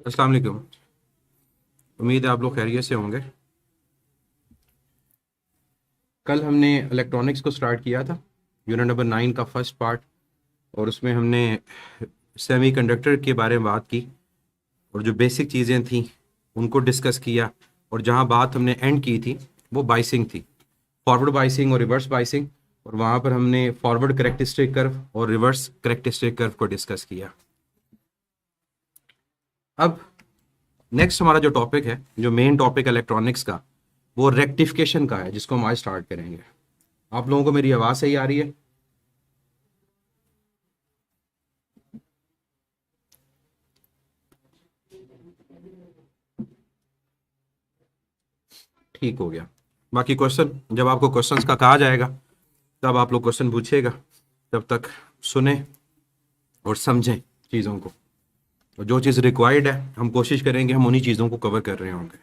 अस्सलाम वालेकुम। उम्मीद है आप लोग खैरियत से होंगे। कल हमने इलेक्ट्रॉनिक्स को स्टार्ट किया था, यूनिट नंबर 9 का फर्स्ट पार्ट, और उसमें हमने सेमीकंडक्टर के बारे में बात की और जो बेसिक चीज़ें थी उनको डिस्कस किया। और जहां बात हमने एंड की थी वो बाइसिंग थी, फॉरवर्ड बाइसिंग और रिवर्स बाइसिंग, और वहां पर हमने फॉरवर्ड करेक्टरिस्टिक कर्व और रिवर्स करेक्टरिस्टिक कर्व को डिस्कस किया। अब नेक्स्ट हमारा जो टॉपिक है, जो मेन टॉपिक इलेक्ट्रॉनिक्स का, वो रेक्टिफिकेशन का है, जिसको हम आज स्टार्ट करेंगे। आप लोगों को मेरी आवाज़ सही आ रही है? ठीक हो गया। बाकी क्वेश्चन, जब आपको क्वेश्चंस का कहा जाएगा तब आप लोग क्वेश्चन पूछिएगा। तब तक सुने और समझें चीज़ों को, और जो चीज़ रिक्वायर्ड है हम कोशिश करेंगे हम उन्हीं चीज़ों को कवर कर रहे होंगे।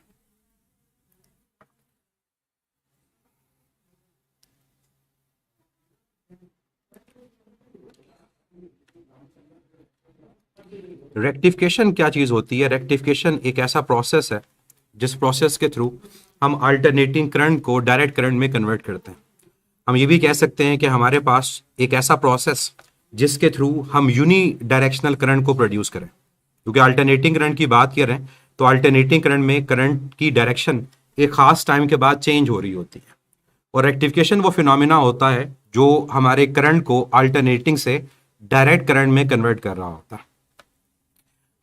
रेक्टिफिकेशन क्या चीज़ होती है? रेक्टिफिकेशन एक ऐसा प्रोसेस है जिस प्रोसेस के थ्रू हम अल्टरनेटिंग करंट को डायरेक्ट करंट में कन्वर्ट करते हैं। हम ये भी कह सकते हैं कि हमारे पास एक ऐसा प्रोसेस जिसके थ्रू हम यूनी डायरेक्शनल करंट को प्रोड्यूस करें, क्योंकि अल्टरनेटिंग करंट की बात कर रहे हैं तो अल्टरनेटिंग करंट में करंट की डायरेक्शन एक खास टाइम के बाद चेंज हो रही होती है। और रेक्टिफिकेशन वो फिनोमिना होता है जो हमारे करंट को अल्टरनेटिंग से डायरेक्ट करंट में कन्वर्ट कर रहा होता है।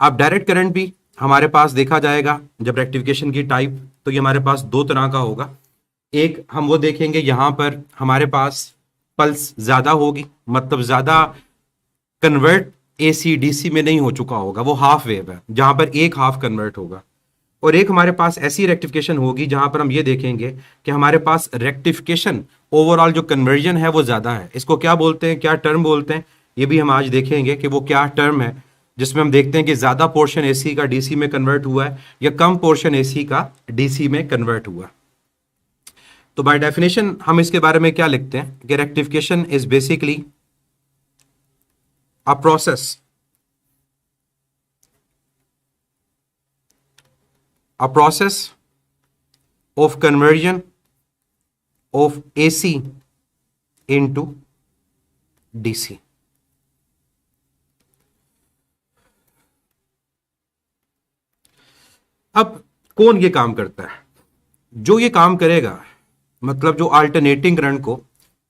अब डायरेक्ट करंट भी हमारे पास देखा जाएगा जब रेक्टिफिकेशन की टाइप, तो ये हमारे पास दो तरह का होगा। एक हम वो देखेंगे यहां पर हमारे पास पल्स ज्यादा होगी, मतलब ज्यादा कन्वर्ट एसी डीसी में नहीं हो चुका होगा, वो हाफ वेव है जहां पर एक हाफ कन्वर्ट होगा। और एक हमारे पास ऐसी रेक्टिफिकेशन होगी जहां पर हम ये देखेंगे कि हमारे पास रेक्टिफिकेशन ओवरऑल जो कन्वर्जन है वो ज्यादा है। इसको क्या बोलते हैं, क्या टर्म बोलते हैं, ये भी हम आज देखेंगे कि वो क्या टर्म है, जिसमें हम देखते हैं कि ज्यादा पोर्शन एसी का डीसी में कन्वर्ट हुआ है या कम पोर्शन एसी का डीसी में कन्वर्ट हुआ है। तो बाय डेफिनेशन हम इसके बारे में क्या लिखते हैं कि rectification is basically a process of conversion of AC into DC। अब कौन ये काम करता है? जो ये काम करेगा, मतलब जो अल्टरनेटिंग करंट को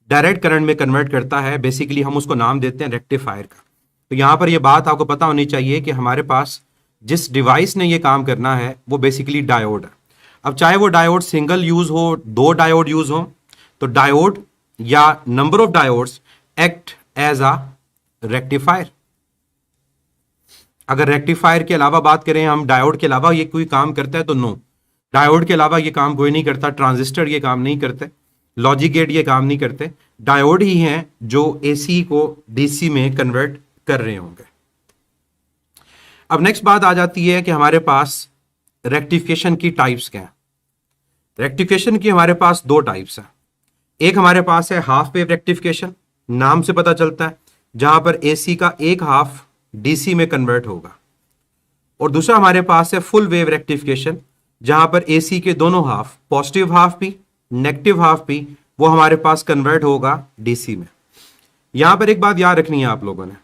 डायरेक्ट करंट में कन्वर्ट करता है, बेसिकली हम उसको नाम देते हैं रेक्टिफायर का। तो यहां पर ये बात आपको पता होनी चाहिए कि हमारे पास जिस डिवाइस ने ये काम करना है वो बेसिकली डायोड है। अब चाहे वो डायोड सिंगल यूज हो, दो डायोड यूज हो, तो डायोड या number of diodes act as a rectifier. अगर रेक्टिफायर के अलावा बात करें हम, डायोड के अलावा ये कोई काम करता है तो नो, डायोड के अलावा ये काम कोई नहीं करता। ट्रांजिस्टर ये काम नहीं करते, लॉजिक गेट ये काम नहीं करते। डायोड ही हैं जो एसी को डीसी में कन्वर्ट कर रहे होंगे। अब नेक्स्ट बात आ जाती है कि हमारे पास रेक्टिफिकेशन की टाइप्स क्या है। रेक्टिफिकेशन की हमारे पास दो टाइप्स हैं। एक हमारे पास है हाफ वेव रेक्टिफिकेशन, नाम से पता चलता है, जहां पर एसी का एक हाफ डीसी में कन्वर्ट होगा। और दूसरा हमारे पास है फुल वेव रेक्टिफिकेशन, जहां पर एसी के दोनों हाफ, पॉजिटिव हाफ भी नेगेटिव हाफ भी, वो हमारे पास कन्वर्ट होगा डीसी में। यहां पर एक बात याद रखनी है आप लोगों ने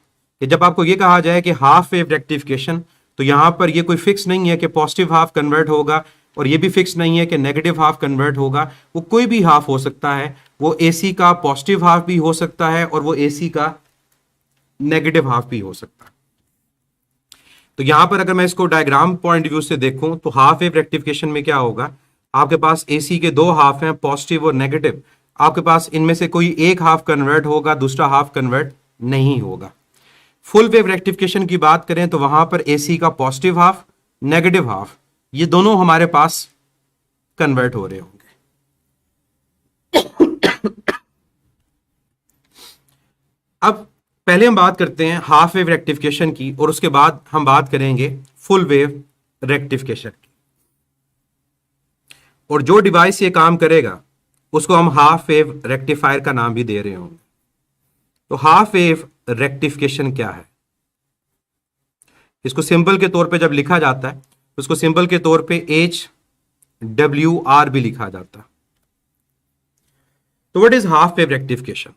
कि जब आपको ये कहा जाए कि हाफ वेव रेक्टिफिकेशन, तो यहां पर ये कोई फिक्स नहीं है कि पॉजिटिव हाफ कन्वर्ट होगा, और ये भी फिक्स नहीं है कि नेगेटिव हाफ कन्वर्ट होगा। वो कोई भी हाफ हो सकता है, वो एसी का पॉजिटिव हाफ भी हो सकता है और वो एसी का नेगेटिव हाफ भी हो सकता है। तो यहां पर अगर मैं इसको डायग्राम पॉइंट व्यू से देखूं तो हाफ वेव रेक्टिफिकेशन में क्या होगा, आपके पास एसी के दो हाफ हैं, पॉजिटिव और नेगेटिव। आपके पास इनमें से कोई एक हाफ कन्वर्ट होगा, दूसरा हाफ कन्वर्ट नहीं होगा। फुल वेव रेक्टिफिकेशन की बात करें तो वहां पर एसी का पॉजिटिव हाफ, नेगेटिव हाफ, ये दोनों हमारे पास कन्वर्ट हो रहे होंगे। अब पहले हम बात करते हैं हाफ वेव रेक्टिफिकेशन की, और उसके बाद हम बात करेंगे फुल वेव रेक्टिफिकेशन की। और जो डिवाइस ये काम करेगा उसको हम हाफ वेव रेक्टिफायर का नाम भी दे रहे होंगे। तो हाफ वेव रेक्टिफिकेशन क्या है? इसको सिंबल के तौर पे जब लिखा जाता है तो उसको सिंबल के तौर पे HWR भी लिखा जाता है। तो what is half wave rectification?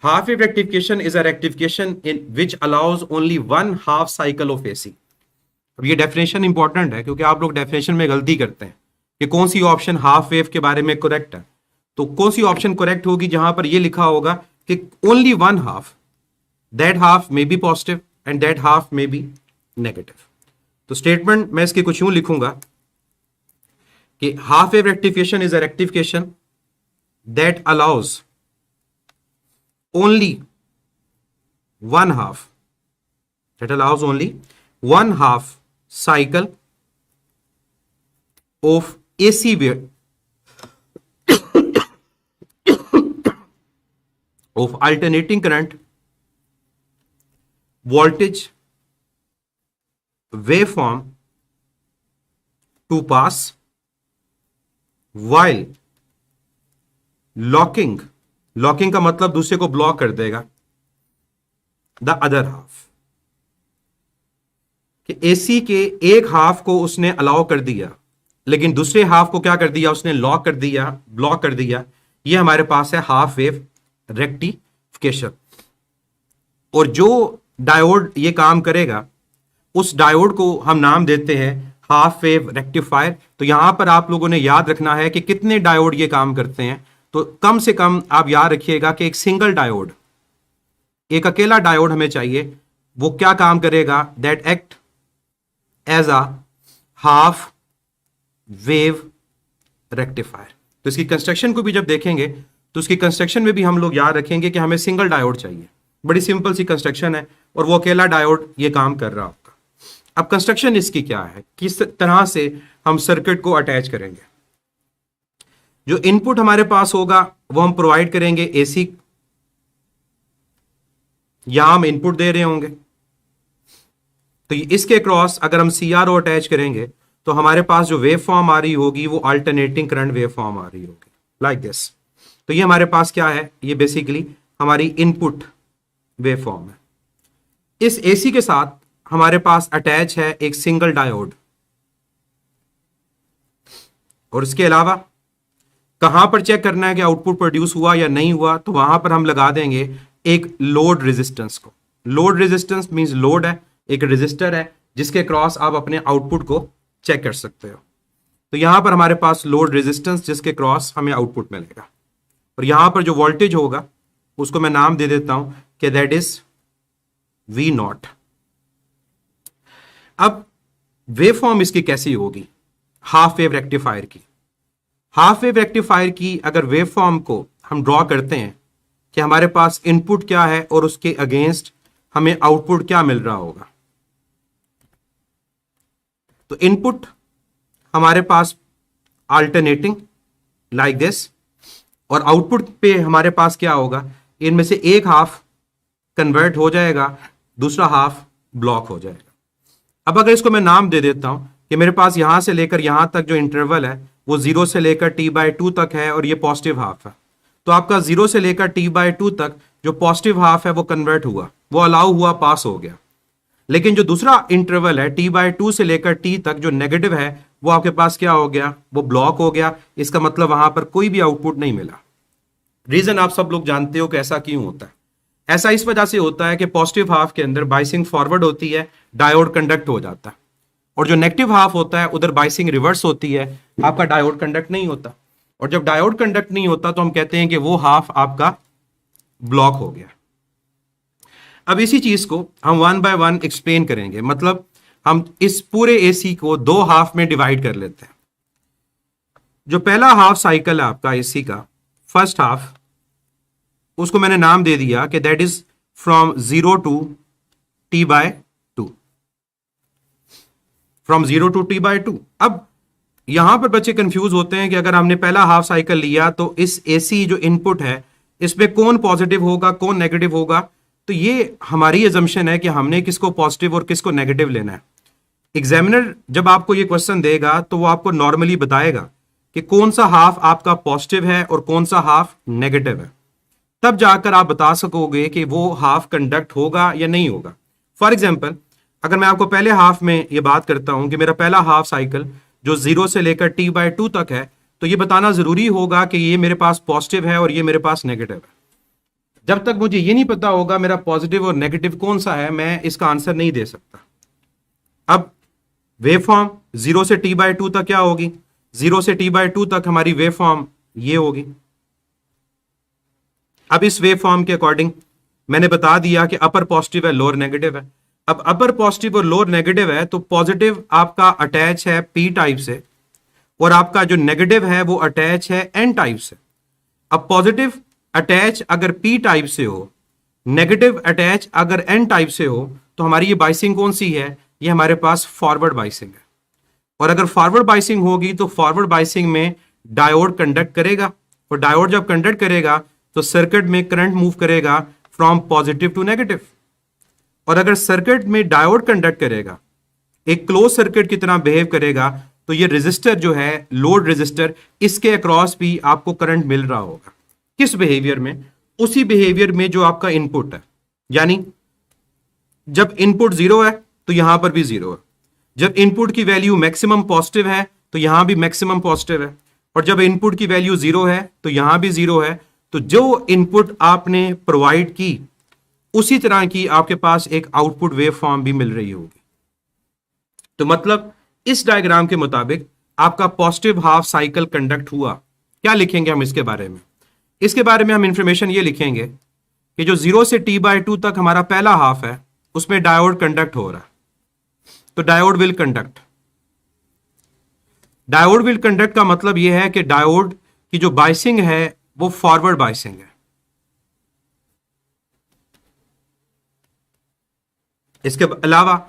Half wave rectification is a rectification in which allows only one half cycle of AC। अब ये डेफिनेशन इंपॉर्टेंट है क्योंकि आप लोग डेफिनेशन में गलती करते हैं कि कौन सी ऑप्शन हाफ वेव के बारे में करेक्ट है। तो कौन सी ऑप्शन करेक्ट होगी जहां पर ये लिखा होगा कि only one half, that half may be positive and that half may be negative. तो स्टेटमेंट मैं इसके कुछ यूं लिखूंगा कि half wave rectification is a rectification that allows only one half, that allows only one half cycle of AC wave of alternating current voltage waveform to pass while locking का मतलब दूसरे को ब्लॉक कर देगा the other half, कि AC के एक half को उसने अलाउ कर दिया लेकिन दूसरे हाफ को क्या कर दिया, उसने लॉक कर दिया, ब्लॉक कर दिया। ये हमारे पास है हाफ वेव रेक्टिफिकेशन। और जो डायोड ये काम करेगा उस डायोड को हम नाम देते हैं हाफ वेव रेक्टिफायर। तो यहां पर आप लोगों ने याद रखना है कि कितने डायोड ये काम करते हैं। तो कम से कम आप याद रखिएगा कि एक सिंगल डायोड, एक अकेला डायोड हमें चाहिए, वो क्या काम करेगा, that act as a half wave rectifier. तो इसकी कंस्ट्रक्शन को भी जब देखेंगे तो उसकी कंस्ट्रक्शन में भी हम लोग याद रखेंगे कि हमें सिंगल डायोड चाहिए। बड़ी सिंपल सी कंस्ट्रक्शन है और वो अकेला डायोड ये काम कर रहा होगा। अब कंस्ट्रक्शन इसकी क्या है, किस तरह से हम सर्किट को अटैच करेंगे। जो इनपुट हमारे पास होगा वो हम प्रोवाइड करेंगे AC, यहां हम इनपुट दे रहे होंगे। तो इसके क्रॉस अगर हम CRO अटैच करेंगे तो हमारे पास जो वेव फॉर्म आ रही होगी वो अल्टरनेटिंग करंट वेव फॉर्म आ रही होगी लाइक दिस। तो ये हमारे पास क्या है, ये बेसिकली हमारी इनपुट वेव फॉर्म है। इस AC के साथ हमारे पास अटैच है एक सिंगल डायोड। और इसके अलावा कहां पर चेक करना है कि आउटपुट प्रोड्यूस हुआ या नहीं हुआ, तो वहां पर हम लगा देंगे एक लोड रेजिस्टेंस को। लोड रेजिस्टेंस मींस लोड है, एक रेजिस्टर है जिसके क्रॉस आप अपने आउटपुट को चेक कर सकते हो। तो यहां पर हमारे पास लोड रेजिस्टेंस जिसके क्रॉस हमें आउटपुट मिलेगा। और यहां पर जो वोल्टेज होगा उसको मैं नाम दे देता हूं कि दैट इज V0। अब वेव फॉर्म इसकी कैसी होगी, हाफ वेव रेक्टिफायर की। हाफ वेव रेक्टिफायर की अगर वेव फॉर्म को हम ड्रॉ करते हैं कि हमारे पास इनपुट क्या है और उसके अगेंस्ट हमें आउटपुट क्या मिल रहा होगा। तो इनपुट हमारे पास अल्टरनेटिंग लाइक दिस, और आउटपुट पे हमारे पास क्या होगा, इनमें से एक हाफ कन्वर्ट हो जाएगा, दूसरा हाफ ब्लॉक हो जाएगा। अब अगर इसको मैं नाम दे देता हूं कि मेरे पास यहां से लेकर यहां तक जो इंटरवल है वो 0 से लेकर T/2 तक है और ये पॉजिटिव हाफ है। तो आपका 0 से लेकर T/2 तक जो पॉजिटिव हाफ है वो कन्वर्ट हुआ, वो अलाउ हुआ, पास हो गया। लेकिन जो दूसरा इंटरवल है T/2 से लेकर T तक जो नेगेटिव है वो आपके पास क्या हो गया, वो ब्लॉक हो गया। इसका मतलब वहां पर कोई भी आउटपुट नहीं मिला। रीजन आप सब लोग जानते हो कि ऐसा क्यों होता है। ऐसा इस वजह से होता है कि पॉजिटिव हाफ के अंदर बाइसिंग फॉरवर्ड होती है, डायोड कंडक्ट हो जाता है, और जो नेगेटिव हाफ होता है उधर बाइसिंग रिवर्स होती है, आपका डायोड कंडक्ट नहीं होता। और जब डायोड कंडक्ट नहीं होता तो हम कहते हैं कि वो हाफ आपका ब्लॉक हो गया। अब इसी चीज को हम 1 बाय 1 एक्सप्लेन करेंगे। मतलब हम इस पूरे AC को 2 हाफ में डिवाइड कर लेते हैं। जो पहला हाफ साइकिल है आपका AC का, फर्स्ट हाफ, उसको मैंने नाम दे दिया कि that is from 0 to T/2, from 0 to T/2। अब यहां पर बच्चे कंफ्यूज होते हैं कि अगर हमने पहला हाफ साइकिल लिया तो इस AC जो इनपुट है इसमें कौन पॉजिटिव होगा, कौन नेगेटिव होगा। तो ये हमारी एजम्पशन है कि हमने किसको पॉजिटिव और किसको नेगेटिव लेना है। एग्जामिनर जब आपको ये क्वेश्चन देगा तो वो आपको नॉर्मली बताएगा कि कौन सा हाफ आपका पॉजिटिव है और कौन सा हाफ नेगेटिव है। तब जाकर आप बता सकोगे कि वो हाफ कंडक्ट होगा या नहीं होगा। फॉर एग्जाम्पल, अगर मैं आपको पहले हाफ में ये बात करता हूं कि मेरा पहला हाफ साइकिल जो 0 से लेकर t/2 तक है, तो ये बताना जरूरी होगा कि ये मेरे पास पॉजिटिव है और ये मेरे पास नेगेटिव है। जब तक मुझे ये नहीं पता होगा मेरा पॉजिटिव और नेगेटिव कौन सा है, मैं इसका आंसर नहीं दे सकता। अब वेव फॉर्म 0 से t/2 तक क्या होगी? 0 से t/2 तक हमारी वेव फॉर्म ये होगी। अब इस वेव फॉर्म के अकॉर्डिंग मैंने बता दिया कि अपर पॉजिटिव है, लोअर नेगेटिव है। अब अपर पॉजिटिव और लोअर नेगेटिव है तो पॉजिटिव आपका अटैच है पी टाइप से और आपका जो नेगेटिव है वो अटैच है एन टाइप से। अब पॉजिटिव अटैच अगर पी टाइप से हो, नेगेटिव अटैच अगर एन टाइप से हो, तो हमारी ये बाइसिंग कौन सी है? ये हमारे पास फॉरवर्ड बाइसिंग है। और अगर फॉरवर्ड बाइसिंग होगी तो फॉरवर्ड बाइसिंग में डायोड कंडक्ट करेगा, और डायोड जब कंडक्ट करेगा तो सर्किट में करंट मूव करेगा फ्रॉम पॉजिटिव टू नेगेटिव। और अगर सर्किट में डायोड कंडक्ट करेगा, एक क्लोज सर्किट की तरह बिहेव करेगा, तो ये रेजिस्टर जो है, लोड रेजिस्टर, इसके अक्रॉस भी आपको करंट मिल रहा होगा। किस बिहेवियर में? उसी बिहेवियर में जो आपका इनपुट है। यानी जब इनपुट 0 है तो यहां पर भी 0 है, जब इनपुट की वैल्यू मैक्सिमम पॉजिटिव है तो यहां भी मैक्सिमम पॉजिटिव है, और जब इनपुट की वैल्यू 0 है तो यहां भी 0 है। तो जो इनपुट आपने प्रोवाइड की उसी तरह की आपके पास एक आउटपुट वेव फॉर्म भी मिल रही होगी। तो मतलब इस डायग्राम के मुताबिक आपका पॉजिटिव हाफ साइकिल कंडक्ट हुआ। क्या लिखेंगे हम इसके बारे में? इसके बारे में हम इंफॉर्मेशन ये लिखेंगे कि जो 0 से t/2 तक हमारा पहला हाफ है उसमें डायोड कंडक्ट हो रहा है, तो diode will conduct. Diode will conduct का मतलब यह है कि डायोड की जो बाइसिंग है वो फॉरवर्ड बाइसिंग है। इसके अलावा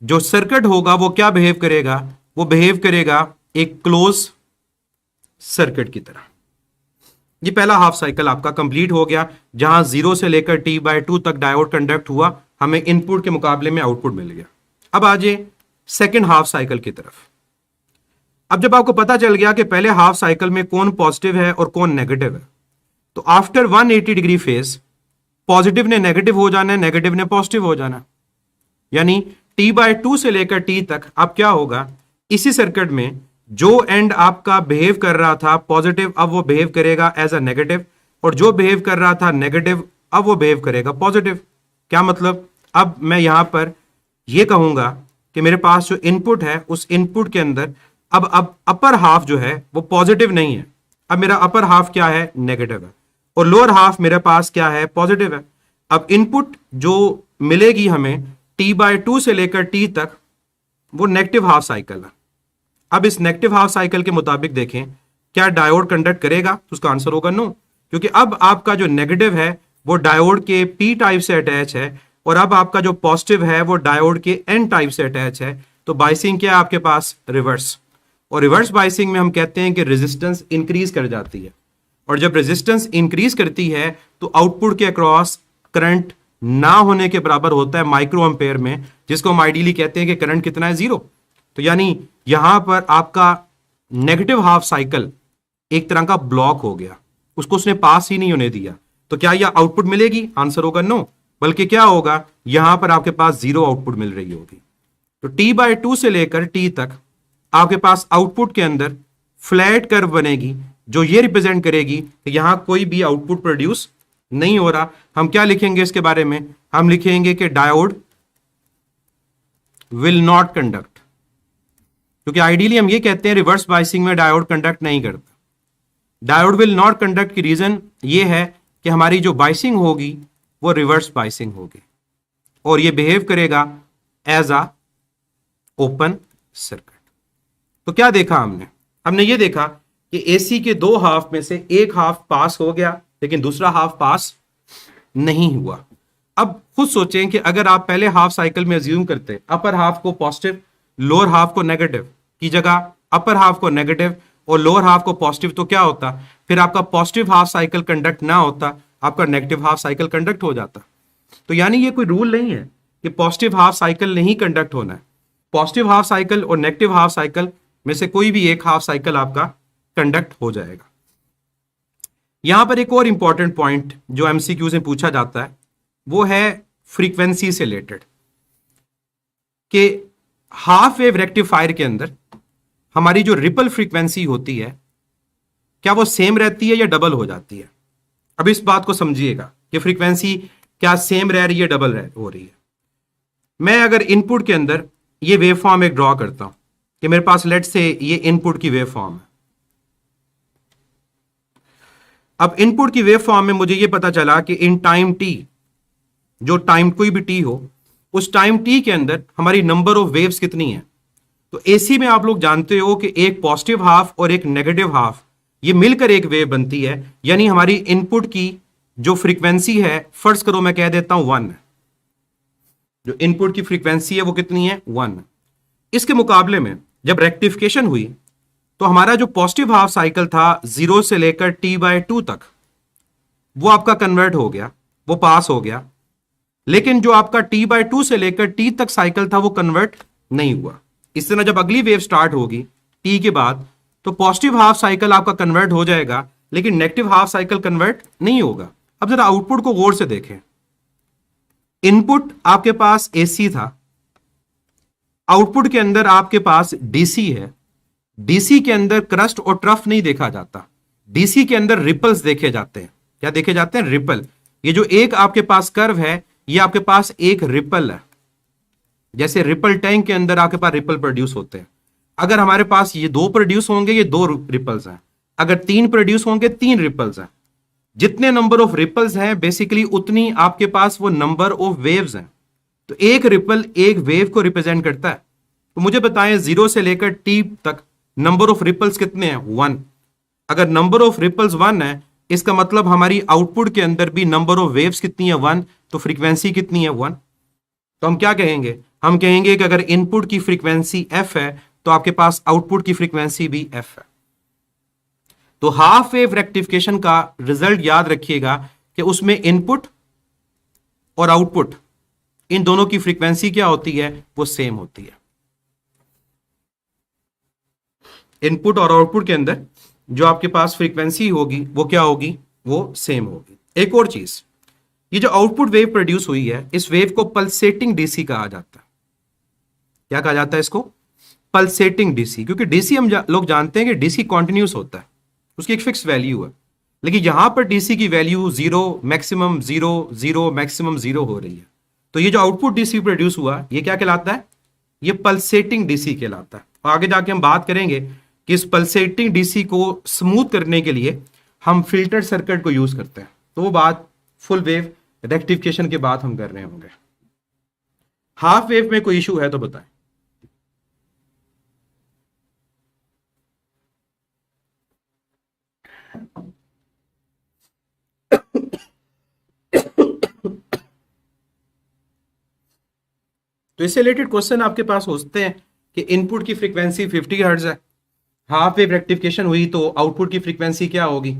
जो सर्किट होगा वो क्या बिहेव करेगा? वो बिहेव करेगा एक क्लोज सर्किट की तरह। ये पहला हाफ साइकिल आपका कंप्लीट हो गया, जहां 0 से लेकर t/2 तक डायोड कंडक्ट हुआ, हमें इनपुट के मुकाबले में आउटपुट मिल गया। अब आ जाए सेकेंड हाफ साइकिल की तरफ। अब जब आपको पता चल गया कि पहले हाफ साइकिल में कौन पॉजिटिव है और कौन नेगेटिव है, तो आफ्टर 180 डिग्री फेज पॉजिटिव ने नेगेटिव हो जाना है, नेगेटिव ने पॉजिटिव हो जाना है। यानी t/2 से लेकर t तक अब क्या होगा? इसी सर्किट में जो एंड आपका बिहेव कर रहा था पॉजिटिव, अब वो बिहेव करेगा एज अ नेगेटिव, और जो बिहेव कर रहा था नेगेटिव, अब वो बिहेव करेगा पॉजिटिव। क्या मतलब? अब मैं यहां पर ये कहूंगा कि मेरे पास जो इनपुट है उस इनपुट के अंदर अब अपर हाफ जो है वो पॉजिटिव नहीं है, अब मेरा अपर हाफ क्या है? नेगेटिव है, और लोअर हाफ मेरे पास क्या है? पॉजिटिव है। अब इनपुट जो मिलेगी हमें t/2 से लेकर t तक वो नेगेटिव हाफ साइकिल है। अब इस नेगेटिव हाफ साइकिल के मुताबिक देखें क्या डायोड कंडक्ट करेगा? तो उसका आंसर होगा नो, क्योंकि अब आपका जो नेगेटिव है वो डायोड के p टाइप से अटैच है, और अब आपका जो पॉजिटिव है वो डायोड के n टाइप से अटैच है। तो बाइसिंग क्या है आपके पास? रिवर्स। और रिवर्स बाइसिंग में हम कहते हैं कि रेजिस्टेंस इंक्रीज कर जाती है, और जब रेजिस्टेंस इंक्रीज करती है तो आउटपुट के अक्रॉस करंट ना होने के बराबर होता है माइक्रो एम्पेयर में, जिसको हम आइडियली कहते हैं कि करंट कितना है? 0। तो यानी यहां पर आपका नेगेटिव हाफ साइकिल एक तरह का ब्लॉक हो गया, उसको उसने पास ही नहीं होने दिया। तो क्या यह आउटपुट मिलेगी? आंसर होगा नो, बल्कि क्या होगा? यहां पर आपके पास 0 आउटपुट मिल रही होगी। तो t/2 से लेकर t तक आपके पास आउटपुट के अंदर फ्लैट कर्व बनेगी, जो ये रिप्रेजेंट करेगी कि यहां कोई भी आउटपुट प्रोड्यूस नहीं हो रहा। हम क्या लिखेंगे इसके बारे में? हम लिखेंगे कि डायोड विल नॉट कंडक्ट, क्योंकि आइडियली हम ये कहते हैं रिवर्स बाइसिंग में डायोड कंडक्ट नहीं करता। डायोड विल नॉट कंडक्ट की रीजन ये है कि हमारी जो बाइसिंग होगी वो रिवर्स बाइसिंग होगी, और ये बिहेव करेगा एज अ ओपन सर्किट। तो क्या देखा हमने? हमने ये देखा कि एसी के दो हाफ में से एक हाफ पास हो गया लेकिन दूसरा हाफ पास नहीं हुआ। अब खुद सोचें कि अगर आप पहले हाफ साइकिल में अज्यूम करते अपर हाफ को पॉजिटिव, लोअर हाफ को नेगेटिव की जगह अपर हाफ को नेगेटिव और लोअर हाफ को पॉजिटिव, तो क्या होता? फिर आपका पॉजिटिव हाफ साइकिल कंडक्ट ना होता, आपका नेगेटिव हाफ साइकिल कंडक्ट हो जाता। तो यानी ये कोई रूल नहीं है कि पॉजिटिव हाफ साइकिल नहीं कंडक्ट होना है। पॉजिटिव हाफ साइकिल और नेगेटिव हाफ साइकिल में से कोई भी एक हाफ साइकिल आपका कंडक्ट हो जाएगा। यहां पर एक और इंपॉर्टेंट पॉइंट जो एमसीक्यू से पूछा जाता है वो है फ्रीक्वेंसी से रिलेटेड, कि हाफ वेव रेक्टिफायर के अंदर हमारी जो रिपल फ्रीक्वेंसी होती है क्या वो सेम रहती है या डबल हो जाती है। अब इस बात को समझिएगा कि फ्रीक्वेंसी क्या सेम रह रही है, डबल हो रही है। मैं अगर इनपुट के अंदर ये वेव फॉर्म एक ड्रॉ करता हूं कि मेरे पास लेट से ये इनपुट की वेव फॉर्म है। अब इनपुट की वेव फॉर्म में मुझे ये पता चला कि इन टाइम टी, जो टाइम कोई भी टी हो, उस टाइम टी के अंदर हमारी नंबर ऑफ वेव्स कितनी है। तो एसी में आप लोग जानते हो कि एक पॉजिटिव हाफ और एक नेगेटिव हाफ ये मिलकर एक वेव बनती है, यानी हमारी इनपुट की जो फ्रीक्वेंसी है, फर्ज करो मैं कह देता हूं 1, जो इनपुट की फ्रीक्वेंसी है वो कितनी है, 1। इसके मुकाबले में जब रेक्टिफिकेशन हुई तो हमारा जो पॉजिटिव हाफ साइकिल था 0 से लेकर t/2 तक, वो आपका कन्वर्ट हो गया, वो पास हो गया। लेकिन जो आपका t/2 से लेकर t तक साइकिल था वो कन्वर्ट नहीं हुआ। इस तरह जब अगली वेव स्टार्ट होगी t के बाद, तो पॉजिटिव हाफ साइकिल आपका कन्वर्ट हो जाएगा, लेकिन नेगेटिव हाफ साइकिल कन्वर्ट नहीं होगा। अब जरा आउटपुट को गौर से देखें। इनपुट आपके पास एसी था, आउटपुट के अंदर आपके पास डीसी है। डीसी के अंदर क्रस्ट और ट्रफ नहीं देखा जाता, डीसी के अंदर रिपल्स देखे जाते हैं। क्या देखे जाते हैं, रिपल। ये जो एक आपके पास कर्व है, ये आपके पास एक रिपल है। जैसे रिपल टैंक के अंदर आपके पास रिपल प्रोड्यूस होते हैं। अगर हमारे पास ये 2 प्रोड्यूस होंगे, ये 2 रिपल्स हैं। अगर 3 प्रोड्यूस होंगे, 3 रिपल्स हैं। जितने नंबर ऑफ रिपल्स हैं बेसिकली उतनी आपके पास वो नंबर ऑफ वेव्स हैं। तो एक रिपल एक वेव को रिप्रेजेंट करता है। तो मुझे बताएं 0 से लेकर टी तक नंबर ऑफ रिपल्स कितने हैं, 1। अगर नंबर ऑफ रिपल्स 1 है, इसका मतलब हमारी आउटपुट के अंदर भी नंबर ऑफ वेव्स कितनी है, 1। तो फ्रीक्वेंसी कितनी है, 1। तो हम क्या कहेंगे, हम कहेंगे कि अगर इनपुट की फ्रीक्वेंसी f है तो आपके पास आउटपुट की फ्रीक्वेंसी भी f है। तो हाफ वेव रेक्टिफिकेशन का रिजल्ट याद रखिएगा कि उसमें इनपुट और आउटपुट इन दोनों की फ्रीक्वेंसी क्या होती है, वो सेम होती है। इनपुट और आउटपुट के अंदर जो आपके पास फ्रीक्वेंसी होगी वो क्या होगी, वो सेम होगी। एक और चीज, ये जो आउटपुट वेव प्रोड्यूस हुई है, इस वेव को पल्सेटिंग डीसी कहा जाता है। क्या कहा जाता है इसको, पल्सेटिंग डीसी। क्योंकि डीसी हम लोग जानते हैं कि डीसी कॉन्टिन्यूस होता है, उसकी एक फिक्स वैल्यू है। लेकिन यहां पर डीसी की वैल्यू 0 मैक्सिमम 0 0 मैक्सिमम 0 हो रही है। तो ये जो आउटपुट डीसी प्रोड्यूस हुआ, ये क्या कहलाता है, ये पल्सेटिंग डीसी कहलाता है। और आगे जाके हम बात करेंगे कि इस पल्सेटिंग डीसी को स्मूथ करने के लिए हम फिल्टर सर्किट को यूज करते हैं। तो वो बात फुल वेव रेक्टिफिकेशन के बाद हम कर रहे होंगे। हाफ वेव में कोई इशू है तो बताएं। तो इससे रिलेटेड क्वेश्चन आपके पास होते हैं कि इनपुट की फ्रीक्वेंसी 50 हर्ट्ज है, हाफ वेव रेक्टिफिकेशन हुई तो आउटपुट की फ्रीक्वेंसी क्या होगी।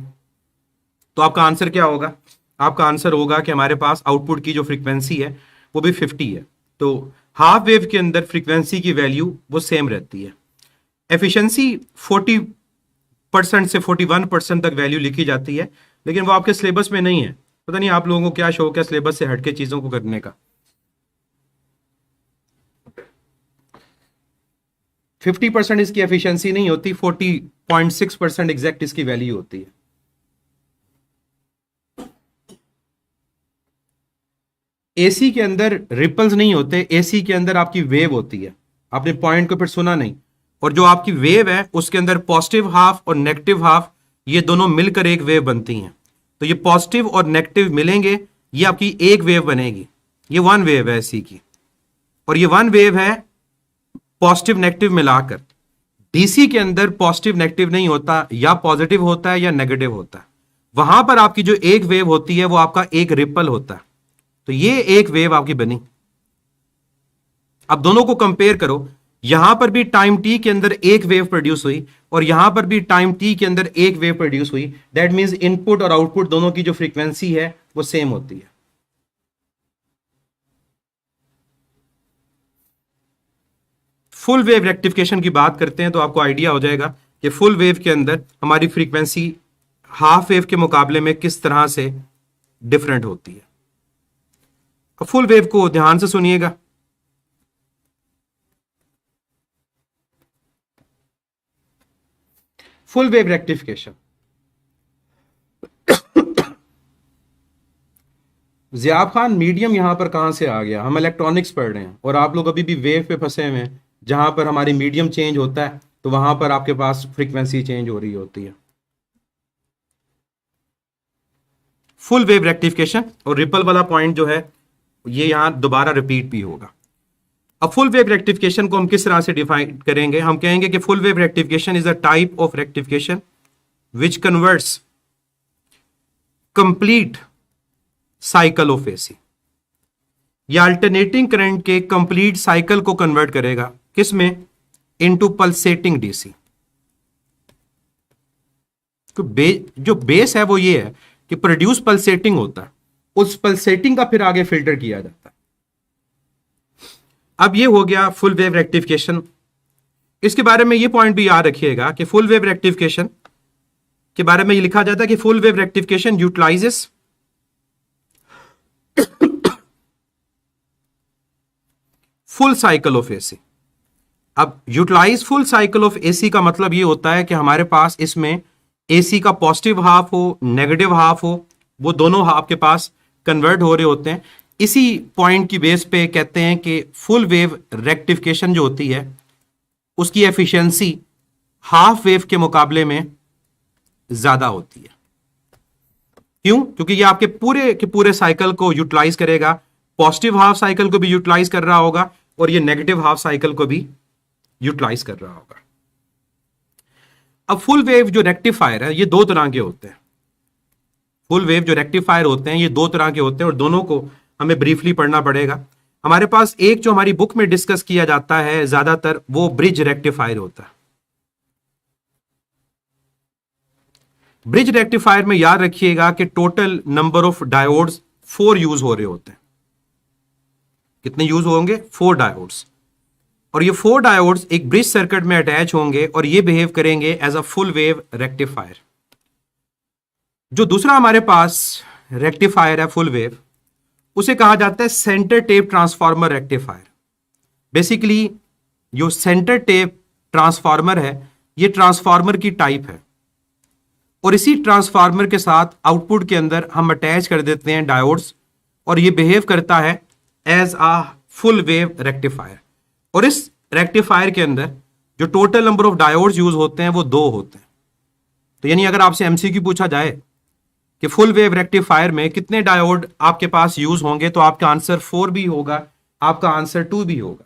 तो आपका आंसर क्या होगा, आपका आंसर होगा कि हमारे पास आउटपुट की जो फ्रीक्वेंसी है वो भी 50 है। तो हाफ वेव के अंदर फ्रीक्वेंसी की वैल्यू वो सेम रहती है। एफिशिएंसी 40% से 41% तक वैल्यू लिखी जाती है, लेकिन वो आपके सिलेबस में नहीं है। पता नहीं आप लोगों को क्या शौक है सिलेबस से हटके चीजों को करने का। 50% इसकी एफिशिएंसी नहीं होती, 40.6% एग्जैक्ट इसकी वैल्यू होती है। एसी के अंदर रिपल्स नहीं होते, एसी के अंदर आपकी वेव होती है। आपने पॉइंट को फिर सुना नहीं। और जो आपकी वेव है उसके अंदर पॉजिटिव हाफ और नेगेटिव हाफ ये दोनों मिलकर एक वेव बनती हैं। तो ये पॉजिटिव और नेगेटिव मिलेंगे, ये आपकी एक वेव बनेगी। ये 1 वेव है एसी की, और ये 1 वेव है पॉजिटिव नेगेटिव मिलाकर। डीसी के अंदर पॉजिटिव नेगेटिव नहीं होता, या पॉजिटिव होता है या नेगेटिव होता है। वहां पर आपकी जो एक वेव होती है वो आपका एक रिपल होता है। तो ये एक वेव आपकी बनी। अब दोनों को कंपेयर करो, यहां पर भी टाइम टी के अंदर एक वेव प्रोड्यूस हुई और यहां पर भी टाइम टी के अंदर एक वेव प्रोड्यूस हुई। दैट मींस इनपुट और आउटपुट दोनों की जो फ्रीक्वेंसी है वो सेम होती है। फुल वेव रेक्टिफिकेशन की बात करते हैं तो आपको आइडिया हो जाएगा कि फुल वेव के अंदर हमारी फ्रीक्वेंसी हाफ वेव के मुकाबले में किस तरह से डिफरेंट होती है। फुल वेव को ध्यान से सुनिएगा। Full wave rectification. Ziyab Khan, medium यहां पर कहां से आ गया? हम इलेक्ट्रॉनिक्स पढ़ रहे हैं और आप लोग अभी भी वेव पे फंसे हुए हैं, जहां पर हमारी मीडियम चेंज होता है तो वहां पर आपके पास फ्रीक्वेंसी चेंज हो रही होती है। फुल वेव रेक्टिफिकेशन और रिपल वाला पॉइंट जो है ये यहां दोबारा रिपीट भी होगा। अब फुल वेव रेक्टिफिकेशन को हम किस तरह से डिफाइन करेंगे? हम कहेंगे कि full wave rectification is a type of rectification which converts complete cycle of AC, या अल्टरनेटिंग करंट के कंप्लीट साइकिल को कन्वर्ट करेगा किस में? Into pulsating DC. तो जो बेस है वो ये है कि प्रोड्यूस पल्सेटिंग होता है, उस पल्सेटिंग का फिर आगे फिल्टर किया जाता है। अब ये हो गया फुल वेव रेक्टिफिकेशन। इसके बारे में ये पॉइंट भी याद रखिएगा कि फुल वेव रेक्टिफिकेशन के बारे में ये लिखा जाता है कि full wave rectification utilises full cycle of AC. अब utilise full cycle of AC का मतलब ये होता है कि हमारे पास इसमें एसी का पॉजिटिव हाफ हो, नेगेटिव हाफ हो, वो दोनों हाफ के पास कन्वर्ट हो रहे होते हैं। इसी पॉइंट की बेस पे कहते हैं कि फुल वेव रेक्टिफिकेशन जो होती है उसकी एफिशिएंसी हाफ वेव के मुकाबले में ज्यादा होती है। क्यों? क्योंकि ये आपके पूरे के पूरे साइकिल को यूटिलाइज करेगा, पॉजिटिव हाफ साइकिल को भी यूटिलाइज कर रहा होगा और ये नेगेटिव हाफ साइकिल को भी यूटिलाइज कर रहा होगा। अब फुल वेव जो रेक्टिफायर है ये दो तरह के होते हैं। फुल वेव जो रेक्टिफायर होते हैं ये दो तरह के होते हैं और दोनों को हमें ब्रीफली पढ़ना पड़ेगा। हमारे पास एक जो हमारी बुक में डिस्कस किया जाता है ज्यादातर वो ब्रिज रेक्टिफायर होता है। ब्रिज रेक्टिफायर में याद रखिएगा कि total number of diodes 4 use हो रहे होते हैं। कितने यूज होंगे? 4 डायोड्स। और ये 4 डायोड्स एक ब्रिज सर्किट में अटैच होंगे और ये बिहेव करेंगे as a full wave rectifier. जो दूसरा हमारे पास रेक्टिफायर है फुल वेव, उसे कहा जाता है centre tap transformer rectifier. Basically जो सेंटर टेप ट्रांसफार्मर है ये ट्रांसफार्मर की टाइप है और इसी ट्रांसफार्मर के साथ आउटपुट के अंदर हम अटैच कर देते हैं डायोड्स और ये बिहेव करता है एज आ फुल वेव रेक्टिफायर। और इस रेक्टिफायर के अंदर जो total number of diodes use होते हैं वो 2 होते हैं। तो यानी अगर आपसे एमसीक्यू पूछा जाए कि फुल वेव रेक्टिफायर में कितने डायोड आपके पास यूज होंगे तो आपका आंसर 4 भी होगा, आपका आंसर 2 भी होगा।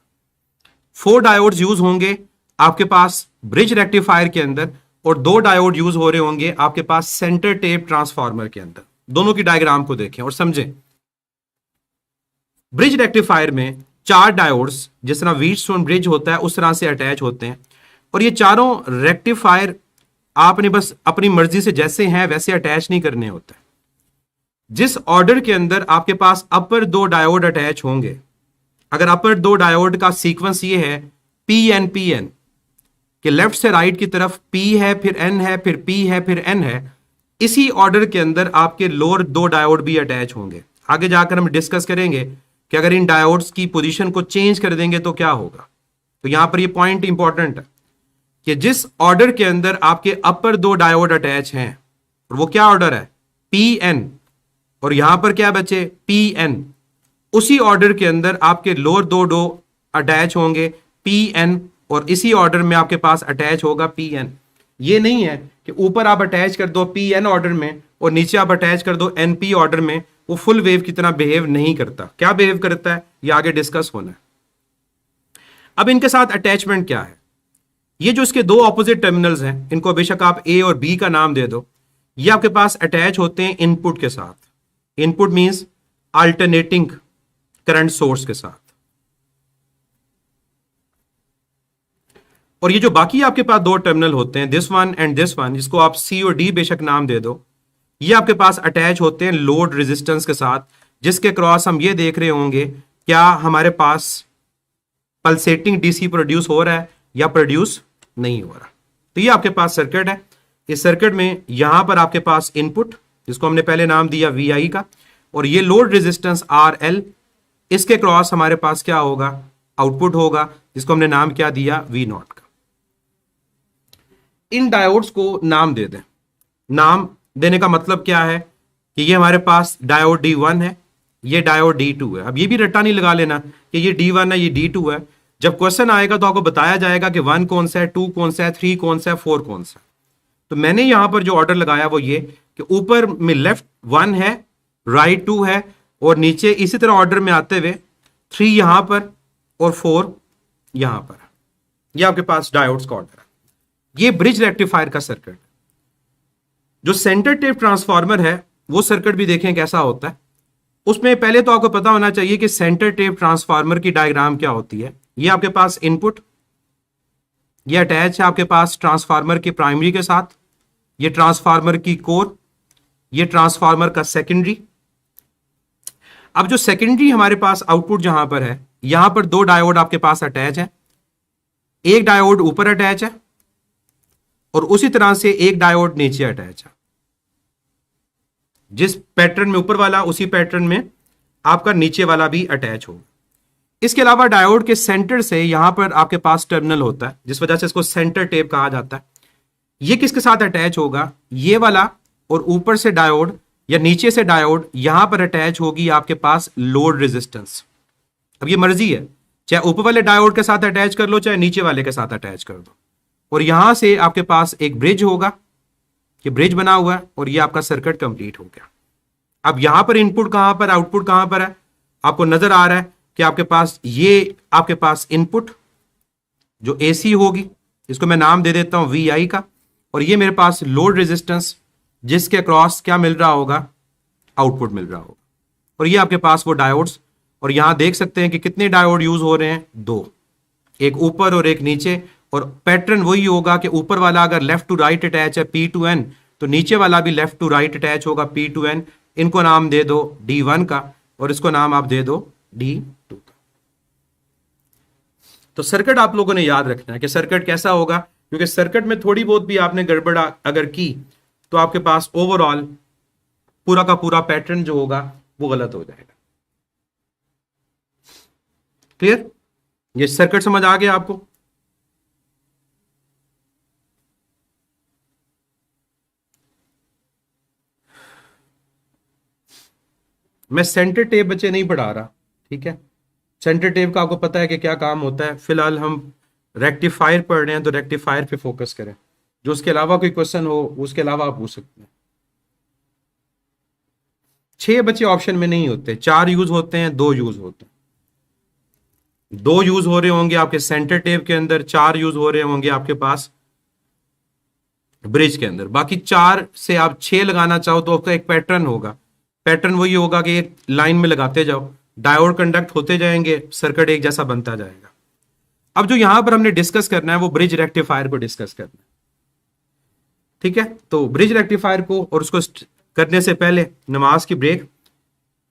4 डायोड्स यूज होंगे आपके पास ब्रिज रेक्टिफायर के अंदर और 2 डायोड यूज हो रहे होंगे आपके पास सेंटर टेप ट्रांसफार्मर के अंदर। दोनों की डायग्राम को देखें और समझें। ब्रिज रेक्टिफायर में 4 डायोड्स जिस तरह व्हीटस्टोन ब्रिज होता है उस तरह से अटैच होते हैं और ये चारों रेक्टिफायर आपने बस अपनी मर्जी से जैसे हैं वैसे अटैच नहीं करने होते। जिस ऑर्डर के अंदर आपके पास अपर 2 डायोड अटैच होंगे, अगर अपर 2 डायोड का सीक्वेंस ये है PN PN कि लेफ्ट से राइट की तरफ P है फिर N है फिर P है फिर N है, इसी ऑर्डर के अंदर आपके लोअर 2 डायोड भी अटैच होंगे। आगे जाकर हम डिस्कस करेंगे कि अगर इन डायोड्स की पोजीशन को चेंज कर देंगे तो क्या होगा। तो यहां पर ये पॉइंट इंपॉर्टेंट है कि जिस ऑर्डर के अंदर आपके अपर 2 डायोड अटैच हैं और वो क्या ऑर्डर है PN और यहां पर क्या बचे PN, उसी ऑर्डर के अंदर आपके लोअर 2 अटैच होंगे PN और इसी ऑर्डर में आपके पास अटैच होगा PN। ये नहीं है कि ऊपर आप अटैच कर दो PN ऑर्डर में और नीचे आप अटैच कर दो NP ऑर्डर में, वो फुल वेव की तरह बिहेव नहीं करता। क्या बिहेव करता है ये आगे डिस्कस होना है। अब इनके साथ अटैचमेंट क्या है? ये जो इसके 2 ऑपोजिट टर्मिनल्स हैं इनको बेशक आप A और B का नाम दे दो, ये आपके पास अटैच होते हैं इनपुट के साथ। Input means alternating current source के साथ। और ये जो बाकी आपके पास 2 टर्मिनल होते हैं this one and this one, जिसको आप C और D बेशक नाम दे दो, ये आपके पास अटैच होते हैं लोड रेजिस्टेंस के साथ, जिसके क्रॉस हम ये देख रहे होंगे क्या हमारे पास पल्सेटिंग डीसी प्रोड्यूस हो रहा है या प्रोड्यूस नहीं हो रहा। तो ये आपके पास सर्किट है। इस सर्किट में यहां पर आपके पास इनपुट जिसको हमने पहले नाम दिया VI का, और ये लोड रेजिस्टेंस RL, इसके क्रॉस हमारे पास क्या होगा आउटपुट होगा जिसको हमने नाम क्या दिया V0 का। इन डायोड्स को नाम दे दें। नाम देने का मतलब क्या है कि ये हमारे पास डायोड D1 है, ये डायोड D2 है। अब ये भी रट्टा नहीं लगा लेना कि ये D1 है, ये D2 है। जब क्वेश्चन आएगा तो आपको बताया जाएगा कि 1 कौन सा है, 2 कौन सा है, 3 कौन सा है, 4 कौन सा है। तो मैंने यहां पर जो ऑर्डर लगाया वो ये कि ऊपर में लेफ्ट 1 है, राइट 2 है, और नीचे इसी तरह ऑर्डर में आते हुए 3 यहां पर और 4 यहां पर। ये आपके पास डायोड्स का ऑर्डर है। ये ब्रिज रेक्टिफायर का सर्किट। जो सेंटर टेप ट्रांसफार्मर है वो सर्किट भी देखें कैसा होता है। उसमें पहले तो आपको पता होना चाहिए कि सेंटर टेप ट्रांसफार्मर की डायग्राम क्या होती है। ये आपके पास इनपुट, ये अटैच है आपके पास ट्रांसफार्मर की प्राइमरी के साथ, ये ट्रांसफार्मर की कोर, ये ट्रांसफार्मर का सेकेंडरी। अब जो सेकेंडरी हमारे पास आउटपुट जहां पर है, यहां पर दो डायोड आपके पास अटैच है। एक डायोड ऊपर अटैच है और उसी तरह से एक डायोड नीचे अटैच है। जिस पैटर्न में ऊपर वाला उसी पैटर्न में आपका नीचे वाला भी अटैच होगा। इसके अलावा डायोड के सेंटर से यहां पर आपके पास टर्मिनल होता है, जिस वजह से इसको सेंटर टेप कहा जाता है। ये किसके साथ अटैच होगा, ये वाला, और ऊपर से डायोड या नीचे से डायोड यहां पर अटैच होगी आपके पास लोड रेजिस्टेंस। अब ये मर्जी है, चाहे ऊपर वाले डायोड के साथ अटैच कर लो, चाहे नीचे वाले के साथ अटैच कर दो। और यहां से आपके पास एक ब्रिज होगा, ये ब्रिज बना हुआ है, और ये आपका सर्किट कंप्लीट हो गया। अब यहां पर इनपुट कहां पर, आउटपुट कहां पर है, आपको नजर आ रहा है कि आपके पास ये आपके पास इनपुट जो एसी होगी, इसको मैं नाम दे देता हूं VI का, और ये मेरे पास लोड रेजिस्टेंस जिसके क्रॉस क्या मिल रहा होगा, आउटपुट मिल रहा होगा। और ये आपके पास वो डायोड्स, और यहां देख सकते हैं कि कितने डायोड यूज हो रहे हैं, दो, एक ऊपर और एक नीचे। और पैटर्न वही होगा कि ऊपर वाला अगर लेफ्ट टू राइट अटैच है P2N, तो नीचे वाला भी लेफ्ट टू राइट अटैच होगा P2N। इनको नाम दे दो D1 का और इसको नाम आप दे दो D2 का। तो सर्किट आप लोगों ने याद रखना है कि सर्किट कैसा होगा, क्योंकि सर्किट में थोड़ी बहुत भी आपने गड़बड़ अगर की तो आपके पास ओवरऑल पूरा का पूरा पैटर्न जो होगा वो गलत हो जाएगा। क्लियर? ये सर्किट समझ आ गया आपको? मैं सेंटर टेप बच्चे नहीं पढ़ा रहा, ठीक है। सेंटर टेप का आपको पता है कि क्या काम होता है। फिलहाल हम रेक्टिफायर पढ़ रहे हैं, तो रेक्टिफायर पे फोकस करें। जो उसके अलावा कोई क्वेश्चन हो उसके अलावा आप पूछ सकते हैं। 6 बच्चे ऑप्शन में नहीं होते, 4 यूज होते हैं, 2 यूज होते हैं। 2 यूज हो रहे होंगे आपके सेंटर टेप के अंदर, 4 यूज हो रहे होंगे आपके पास ब्रिज के अंदर। बाकी 4 से आप 6 लगाना चाहो तो आपका एक पैटर्न होगा। पैटर्न वही होगा कि एक लाइन में लगाते जाओ, डायोड कंडक्ट होते जाएंगे, सर्किट एक जैसा बनता जाएगा। अब जो यहां पर हमने डिस्कस करना है वो ब्रिज रेक्टिफायर को डिस्कस करना है, ठीक है। तो ब्रिज रेक्टिफायर को, और उसको करने से पहले नमाज की ब्रेक,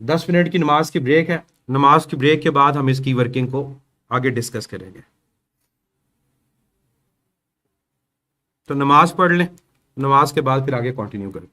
10 मिनट की नमाज की ब्रेक है। नमाज की ब्रेक के बाद हम इसकी वर्किंग को आगे डिस्कस करेंगे। तो नमाज पढ़ लें, नमाज के बाद फिर आगे कंटिन्यू करें।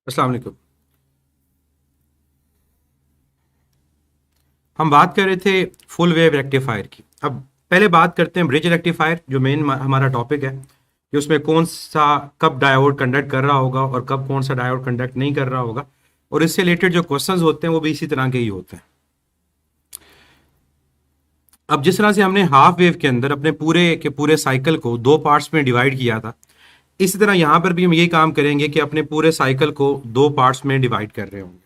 अस्सलाम वालेकुम। हम बात कर रहे थे फुल वेव रेक्टिफायर की। अब पहले बात करते हैं ब्रिज रेक्टिफायर, जो मेन हमारा टॉपिक है कि उसमें कौन सा कब डायोड कंडक्ट कर रहा होगा और कब कौन सा डायोड कंडक्ट नहीं कर रहा होगा, और इससे रिलेटेड जो क्वेश्चंस होते हैं वो भी इसी तरह के ही होते हैं। अब जिस तरह से हमने हाफ वेव के अंदर अपने पूरे के पूरे साइकिल को दो पार्ट्स में डिवाइड किया था, इसी तरह यहां पर भी हम यही काम करेंगे कि अपने पूरे साइकिल को दो पार्ट्स में डिवाइड कर रहे होंगे।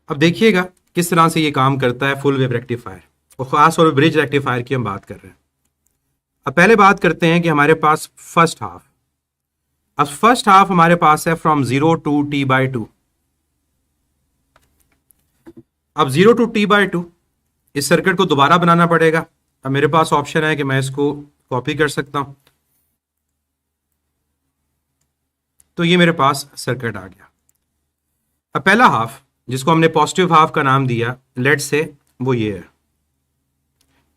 अब देखिएगा किस तरह से ये काम करता है फुल वेव रेक्टिफायर, और खास तौर पर ब्रिज रेक्टिफायर की हम बात कर रहे हैं। अब पहले बात करते हैं कि हमारे पास फर्स्ट हाफ। अब फर्स्ट हाफ हमारे पास है फ्रॉम 0 टू t/2। अब 0 टू t/2 इस सर्किट को दोबारा बनाना पड़ेगा। अब मेरे पास ऑप्शन है कि मैं इसको कॉपी कर सकता हूं, तो ये मेरे पास सर्किट आ गया। अब पहला हाफ जिसको हमने पॉजिटिव हाफ का नाम दिया, लेट से वो ये है,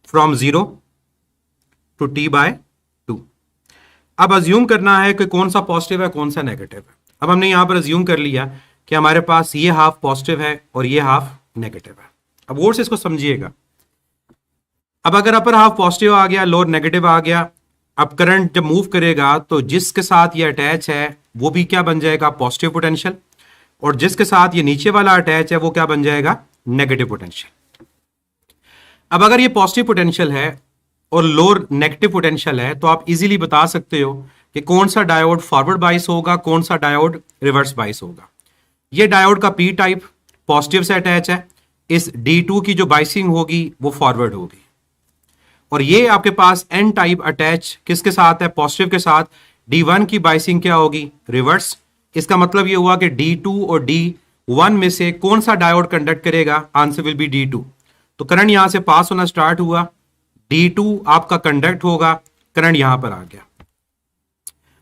फ्रॉम 0 टू t/2। अब अज्यूम करना है कि कौन सा पॉजिटिव है कौन सा नेगेटिव है। अब हमने यहां पर अज्यूम कर लिया कि हमारे पास ये हाफ पॉजिटिव है और ये हाफ नेगेटिव है। अब और से इसको समझिएगा। अब अगर अपर हाफ पॉजिटिव आ गया, लोअर नेगेटिव आ गया, अब करंट जब मूव करेगा तो जिसके साथ ये अटैच है वो भी क्या बन जाएगा, पॉजिटिव पोटेंशियल, और जिसके साथ ये नीचे वाला अटैच है वो क्या बन जाएगा, नेगेटिव पोटेंशियल। अब अगर ये पॉजिटिव पोटेंशियल है और लोअर नेगेटिव पोटेंशियल है, तो आप इजीली बता सकते हो कि कौन सा डायोड फॉरवर्ड बाइस होगा, कौन सा डायोड रिवर्स बाइस होगा। ये डायोड का पी टाइप पॉजिटिव से अटैच है, इस D2 की जो बाइसिंग होगी वो फॉरवर्ड होगी, और ये आपके पास एन टाइप अटैच किसके साथ है, पॉजिटिव के साथ। D1 की बाइसिंग क्या होगी, रिवर्स। इसका मतलब ये हुआ कि D2 और D1 में से कौन सा डायोड कंडक्ट करेगा, आंसर विल बी D2। तो करंट यहां से पास होना स्टार्ट हुआ, D2 आपका कंडक्ट होगा, करंट यहां पर आ गया।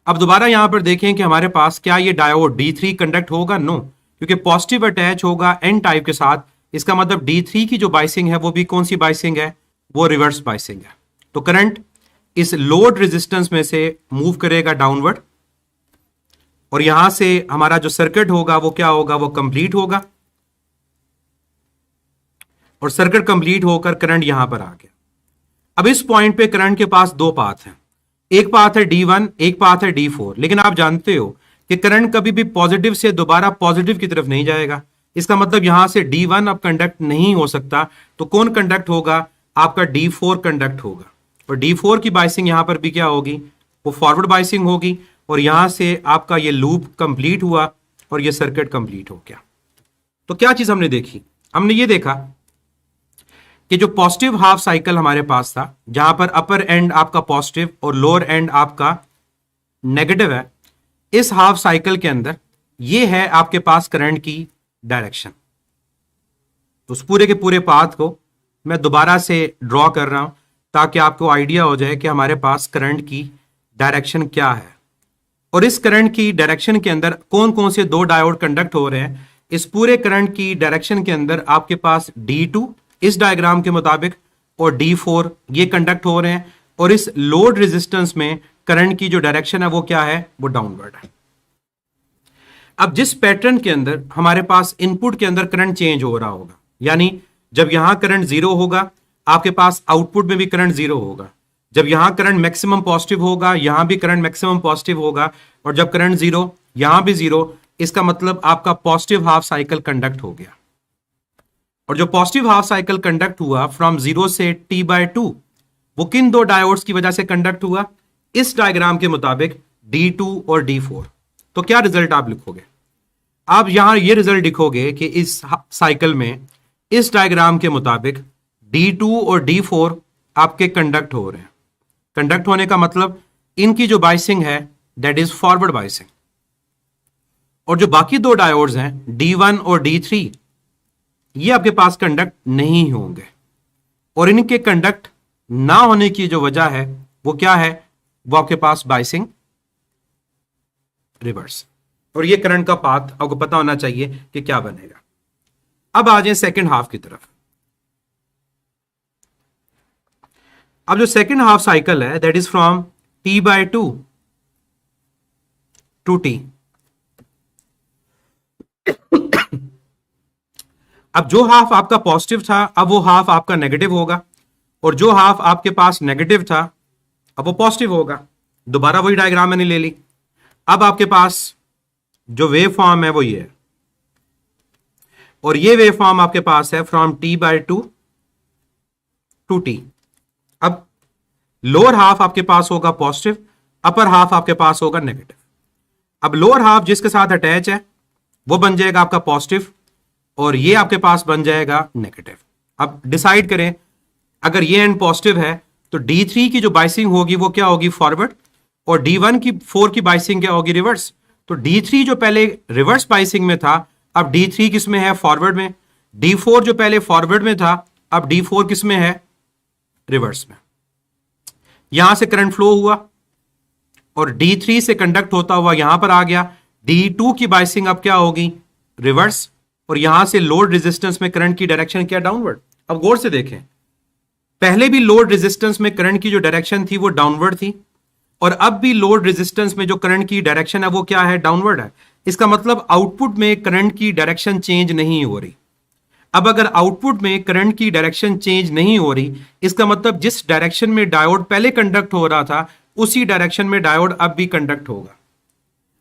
अब दोबारा यहां पर देखें कि हमारे पास क्या ये डायोड D3 कंडक्ट होगा, नो, क्योंकि पॉजिटिव अटैच होगा एन टाइप के साथ। इसका मतलब D3 की जो बाइसिंग है वो भी कौन सी बाइसिंग है, वो रिवर्स बाइसिंग है। तो करंट इस लोड रेजिस्टेंस में से मूव करेगा डाउनवर्ड, और यहां से हमारा जो सर्किट होगा वो क्या होगा, वो कंप्लीट होगा, और सर्किट कंप्लीट होकर करंट यहां पर आ गया। अब इस पॉइंट पे करंट के पास दो पाथ हैं, एक पाथ है D1, एक पाथ है D4। लेकिन आप जानते हो कि करंट कभी भी पॉजिटिव से दोबारा पॉजिटिव की तरफ नहीं जाएगा। इसका मतलब यहां से D1 अब कंडक्ट नहीं हो सकता, तो कौन कंडक्ट होगा, आपका D4 कंडक्ट होगा, और D4 की बाइसिंग यहां पर भी क्या होगी, वो फॉरवर्ड बाइसिंग होगी, और यहां से आपका ये लूप कंप्लीट हुआ और ये सर्किट कंप्लीट हो गया। तो क्या चीज हमने देखी, हमने ये देखा कि जो पॉजिटिव हाफ साइकिल हमारे पास था, जहां पर अपर एंड आपका पॉजिटिव और लोअर एंड आपका नेगेटिव है, इस हाफ साइकिल के अंदर ये है आपके पास करंट की डायरेक्शन। तो उस पूरे के पूरे पाथ को मैं दोबारा से ड्रॉ कर रहा हूं ताकि आपको आइडिया हो जाए कि हमारे पास करंट की डायरेक्शन क्या है, और इस करंट की डायरेक्शन के अंदर कौन कौन से दो डायोड कंडक्ट हो रहे हैं। इस पूरे करंट की डायरेक्शन के अंदर आपके पास D2 इस डायग्राम के मुताबिक और D4 ये कंडक्ट हो रहे हैं, और इस लोड रेजिस्टेंस में करंट की जो डायरेक्शन है वो क्या है, वो डाउनवर्ड है। अब जिस पैटर्न के अंदर हमारे पास इनपुट के अंदर करंट चेंज हो रहा होगा, यानी जब यहां करंट जीरो होगा आपके पास आउटपुट में भी करंट जीरो होगा, जब यहां करंट मैक्सिमम पॉजिटिव होगा यहां भी करंट मैक्सिमम पॉजिटिव होगा, और जब करंट जीरो यहां भी जीरो, इसका मतलब आपका पॉजिटिव हाफ साइकिल कंडक्ट हो गया। और जो पॉजिटिव हाफ साइकिल कंडक्ट हुआ फ्रॉम 0 से t/2, वो किन दो डायोड्स की वजह से कंडक्ट हुआ, इस डायग्राम के मुताबिक D2 और D4। तो क्या रिजल्ट आप लिखोगे, आप यहां ये रिजल्ट लिखोगे कि इस साइकिल में इस डायग्राम के मुताबिक D2 और D4 आपके कंडक्ट हो रहे हैं। कंडक्ट होने का मतलब इनकी जो बाइसिंग है दैट इज फॉरवर्ड बाइसिंग, और जो बाकी दो डायोड्स हैं D1 और D3 ये आपके पास कंडक्ट नहीं होंगे, और इनके कंडक्ट ना होने की जो वजह है वो क्या है, वो आपके पास बाइसिंग रिवर्स, और ये करंट का पाथ आपको पता होना चाहिए कि क्या बनेगा। अब आ जाए सेकेंड हाफ की तरफ। अब जो सेकेंड हाफ साइकिल है that is from T/2 to T। अब जो हाफ आपका पॉजिटिव था अब वो हाफ आपका नेगेटिव होगा, और जो हाफ आपके पास नेगेटिव था अब वो पॉजिटिव होगा। दोबारा वही डायग्राम मैंने ले ली। अब आपके पास जो वेव फॉर्म है वो ये है, और ये वेव फॉर्म आपके पास है फ्रॉम T/2 टू T। अब लोअर हाफ आपके पास होगा पॉजिटिव, अपर हाफ आपके पास होगा नेगेटिव। अब लोअर हाफ जिसके साथ अटैच है वो बन जाएगा आपका पॉजिटिव, और ये आपके पास बन जाएगा नेगेटिव। अब डिसाइड करें, अगर ये एंड पॉजिटिव है तो D3 की जो बाइसिंग होगी वो क्या होगी, फॉरवर्ड, और D1 की 4 की बाइसिंग क्या होगी, रिवर्स। तो D3 जो पहले रिवर्स बाइसिंग में था अब D3 किस में है, फॉरवर्ड में। D4 जो पहले फॉरवर्ड में था अब D4 किस में है, रिवर्स में। यहां से करंट फ्लो हुआ और D3 से कंडक्ट होता हुआ यहां पर आ गया। D2 की बाइसिंग अब क्या होगी, रिवर्स, और यहां से लोड रेजिस्टेंस में करंट की डायरेक्शन क्या, डाउनवर्ड। अब गौर से देखें, पहले भी लोड रेजिस्टेंस में करंट की जो डायरेक्शन थी वो डाउनवर्ड थी, और अब भी लोड रेजिस्टेंस में जो करंट की डायरेक्शन है वो क्या है, डाउनवर्ड है। इसका मतलब आउटपुट में करंट की डायरेक्शन चेंज नहीं हो रही। अब अगर आउटपुट में करंट की डायरेक्शन चेंज नहीं हो रही, इसका मतलब जिस डायरेक्शन में डायोड पहले कंडक्ट हो रहा था उसी डायरेक्शन में डायोड अब भी कंडक्ट होगा।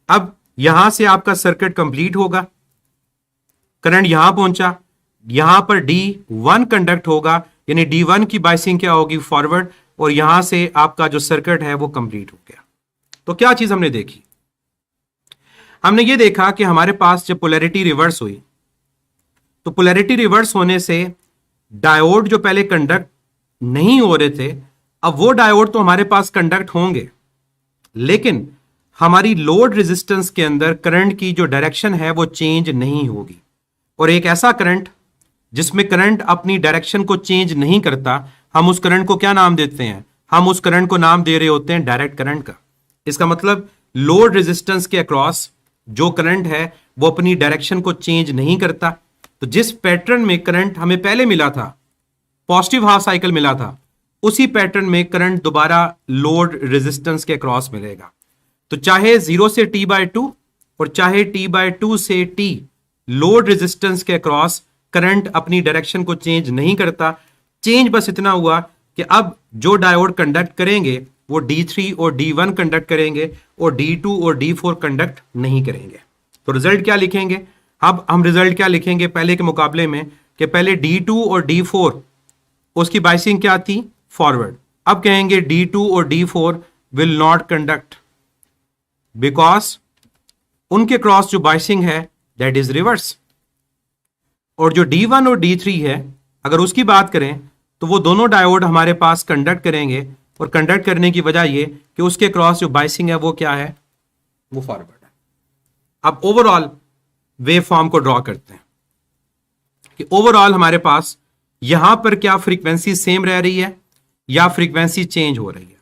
अब यहां से आपका सर्किट कंप्लीट होगा, करंट यहां पहुंचा, यहां पर D1 कंडक्ट होगा, यानी D1 की बाइसिंग क्या होगी, फॉरवर्ड, और यहां से आपका जो सर्किट है वो कंप्लीट हो गया। तो क्या चीज हमने देखी, हमने ये देखा कि हमारे पास जब पोलैरिटी रिवर्स हुई तो पोलैरिटी रिवर्स होने से डायोड जो पहले कंडक्ट नहीं हो रहे थे अब वो डायोड तो हमारे पास कंडक्ट होंगे, लेकिन हमारी लोड रेजिस्टेंस के अंदर करंट की जो डायरेक्शन है वो चेंज नहीं होगी। और एक ऐसा करंट जिसमें करंट अपनी डायरेक्शन को चेंज नहीं करता, हम उस करंट को क्या नाम देते हैं, हम उस करंट को नाम दे रहे होते हैं डायरेक्ट करंट का। इसका मतलब लोड रेजिस्टेंस के अक्रॉस जो करंट है वो अपनी डायरेक्शन को चेंज नहीं करता। तो जिस पैटर्न में करंट हमें पहले मिला था, पॉजिटिव हाफ साइकिल मिला था, उसी पैटर्न में करंट दोबारा लोड रेजिस्टेंस के अक्रॉस मिलेगा। तो चाहे 0 से T/2 और चाहे T/2 से T, लोड रेजिस्टेंस के अक्रॉस करंट अपनी डायरेक्शन को चेंज नहीं करता। चेंज बस इतना हुआ कि अब जो डायोड कंडक्ट करेंगे वो D3 और D1 कंडक्ट करेंगे और D2 और D4 कंडक्ट नहीं करेंगे। तो रिजल्ट क्या लिखेंगे, अब हम रिजल्ट क्या लिखेंगे पहले के मुकाबले में, कि पहले D2 और D4 उसकी बाइसिंग क्या थी, फॉरवर्ड। अब कहेंगे D2 और D4 will not conduct because उनके क्रॉस जो बाइसिंग है दैट इज रिवर्स। और जो D1 और D3 है अगर उसकी बात करें तो वो दोनों डायोड हमारे पास कंडक्ट करेंगे, और कंडक्ट करने की वजह ये कि उसके क्रॉस जो बाइसिंग है वो क्या है, वो फॉरवर्ड है। अब ओवरऑल वेव फॉर्म को ड्रॉ करते हैं कि ओवरऑल हमारे पास यहां पर क्या फ्रीक्वेंसी सेम रह रही है या फ्रीक्वेंसी चेंज हो रही है।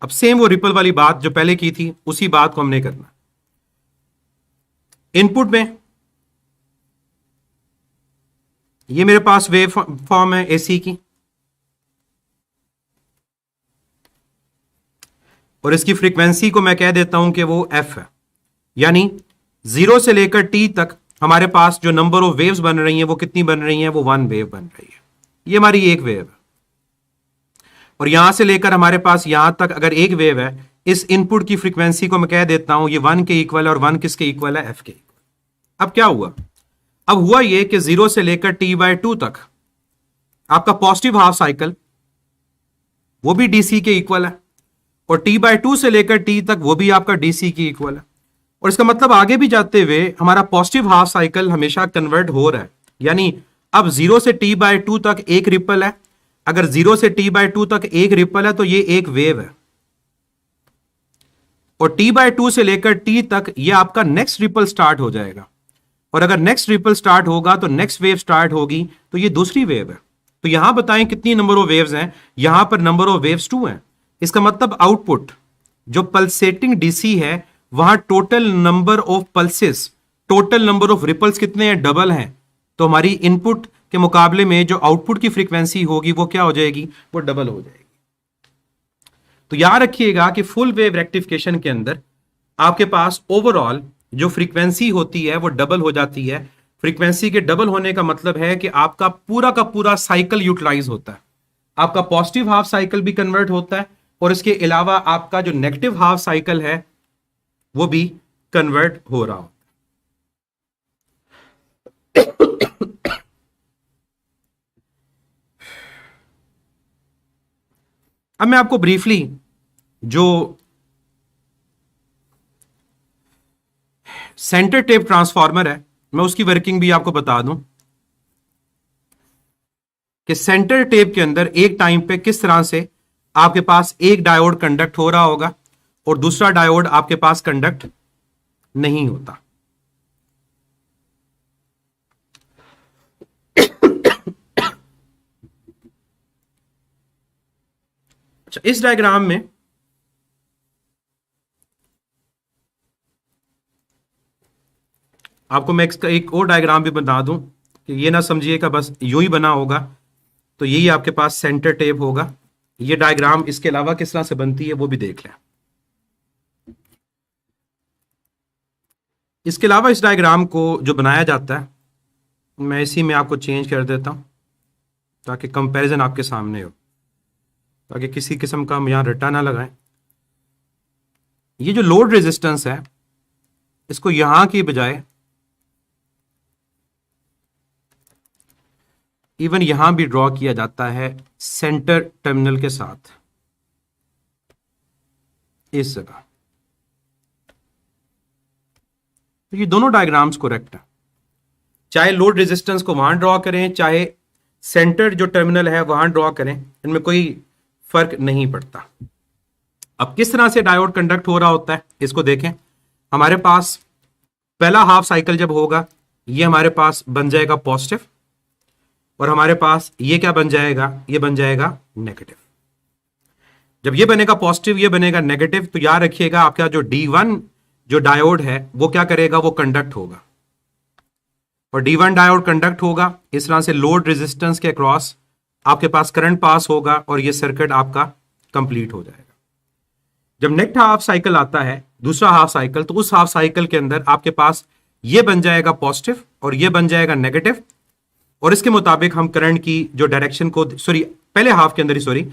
अब सेम वो रिपल वाली बात जो पहले की थी उसी बात को हमने करना। इनपुट में ये मेरे पास वेव फॉर्म है एसी की, और इसकी फ्रीक्वेंसी को मैं कह देता हूं कि वो एफ है, यानी 0 से लेकर T तक हमारे पास जो नंबर ऑफ वेव्स बन रही हैं वो कितनी बन रही हैं, वो 1 वेव बन रही है। ये हमारी एक वेव है, और यहां से लेकर हमारे पास यहां तक अगर एक वेव है, इस इनपुट की फ्रीक्वेंसी को मैं कह देता हूं ये 1 के इक्वल है, और 1 किसके इक्वल है, एफ के इक्वल। अब क्या हुआ, अब हुआ ये कि 0 से लेकर T/2 तक आपका पॉजिटिव हाफ साइकिल वो भी DC के इक्वल है, और T/2 से लेकर T तक वो भी आपका DC के इक्वल है। और इसका मतलब आगे भी जाते हुए हमारा पॉजिटिव हाफ साइकिल हमेशा कन्वर्ट हो रहा है, यानी अब 0 से T/2 तक एक रिपल है। अगर 0 से T/2 तक एक रिपल है तो ये एक वेव है, और T/2 से लेकर T तक ये आपका नेक्स्ट रिपल स्टार्ट हो जाएगा, और अगर नेक्स्ट रिपल स्टार्ट होगा तो नेक्स्ट वेव स्टार्ट होगी, तो ये दूसरी वेव है। तो यहां बताएं कितनी नंबर ऑफ वेव्स हैं, यहां पर नंबर ऑफ वेव्स 2 हैं। इसका मतलब आउटपुट जो पल्सेटिंग DC है वहां total number of pulses total number of ripples कितने हैं, डबल हैं, तो हमारी इनपुट के मुकाबले में जो आउटपुट की फ्रीक्वेंसी होगी वो क्या हो जाएगी, वो डबल हो जाएगी। तो याद रखिएगा कि फुल वेव रेक्टिफिकेशन के अंदर आपके पास ओवरऑल जो फ्रीक्वेंसी होती है वो डबल हो जाती है। फ्रीक्वेंसी के डबल होने का मतलब है कि आपका पूरा का पूरा साइकिल यूटिलाइज होता है, आपका पॉजिटिव हाफ साइकिल भी कन्वर्ट होता है और इसके अलावा आपका जो नेगेटिव हाफ साइकिल है वो भी कन्वर्ट हो रहा होता है। अब मैं आपको ब्रीफली जो सेंटर टेप ट्रांसफार्मर है मैं उसकी वर्किंग भी आपको बता दूं कि सेंटर टेप के अंदर एक टाइम पे किस तरह से आपके पास एक डायोड कंडक्ट हो रहा होगा और दूसरा डायोड आपके पास कंडक्ट नहीं होता। अच्छा, इस डायग्राम में आपको मैं एक और डायग्राम भी बता दूं कि ये ना समझिएगा बस यूं ही बना होगा, तो यही आपके पास सेंटर टेप होगा। ये डायग्राम इसके अलावा किस तरह से बनती है वो भी देख लें। इसके अलावा इस डायग्राम को जो बनाया जाता है मैं इसी में आपको चेंज कर देता हूं ताकि कंपैरिजन आपके सामने हो, ताकि किसी किस्म का हम यहां रट्टा ना लगाएं। ये जो लोड रेजिस्टेंस है इसको यहां की बजाय इवन यहां भी ड्रॉ किया जाता है सेंटर टर्मिनल के साथ इस जगह। तो ये दोनों डायग्राम्स करेक्ट है, चाहे लोड रेजिस्टेंस को वहां ड्रॉ करें चाहे सेंटर जो टर्मिनल है वहां ड्रॉ करें, इनमें कोई फर्क नहीं पड़ता। अब किस तरह से डायोड कंडक्ट हो रहा होता है इसको देखें। हमारे पास पहला हाफ साइकिल जब होगा ये हमारे पास बन जाएगा पॉजिटिव और हमारे पास ये क्या बन जाएगा, ये बन जाएगा नेगेटिव। जब ये बनेगा पॉजिटिव ये बनेगा नेगेटिव, तो याद रखिएगा आपका जो D1 जो डायोड है वो क्या करेगा, वो कंडक्ट होगा और D1 डायोड कंडक्ट होगा। इस तरह से लोड रेजिस्टेंस के अक्रॉस आपके पास करंट पास होगा और ये सर्किट आपका कंप्लीट हो जाएगा। जब नेक्स्ट हाफ साइकिल आता है, दूसरा हाफ साइकिल, तो उस हाफ साइकिल के अंदर आपके पास ये बन जाएगा पॉजिटिव और ये बन जाएगा नेगेटिव और इसके मुताबिक हम करंट की जो डायरेक्शन को, सॉरी पहले हाफ के अंदर ही, सॉरी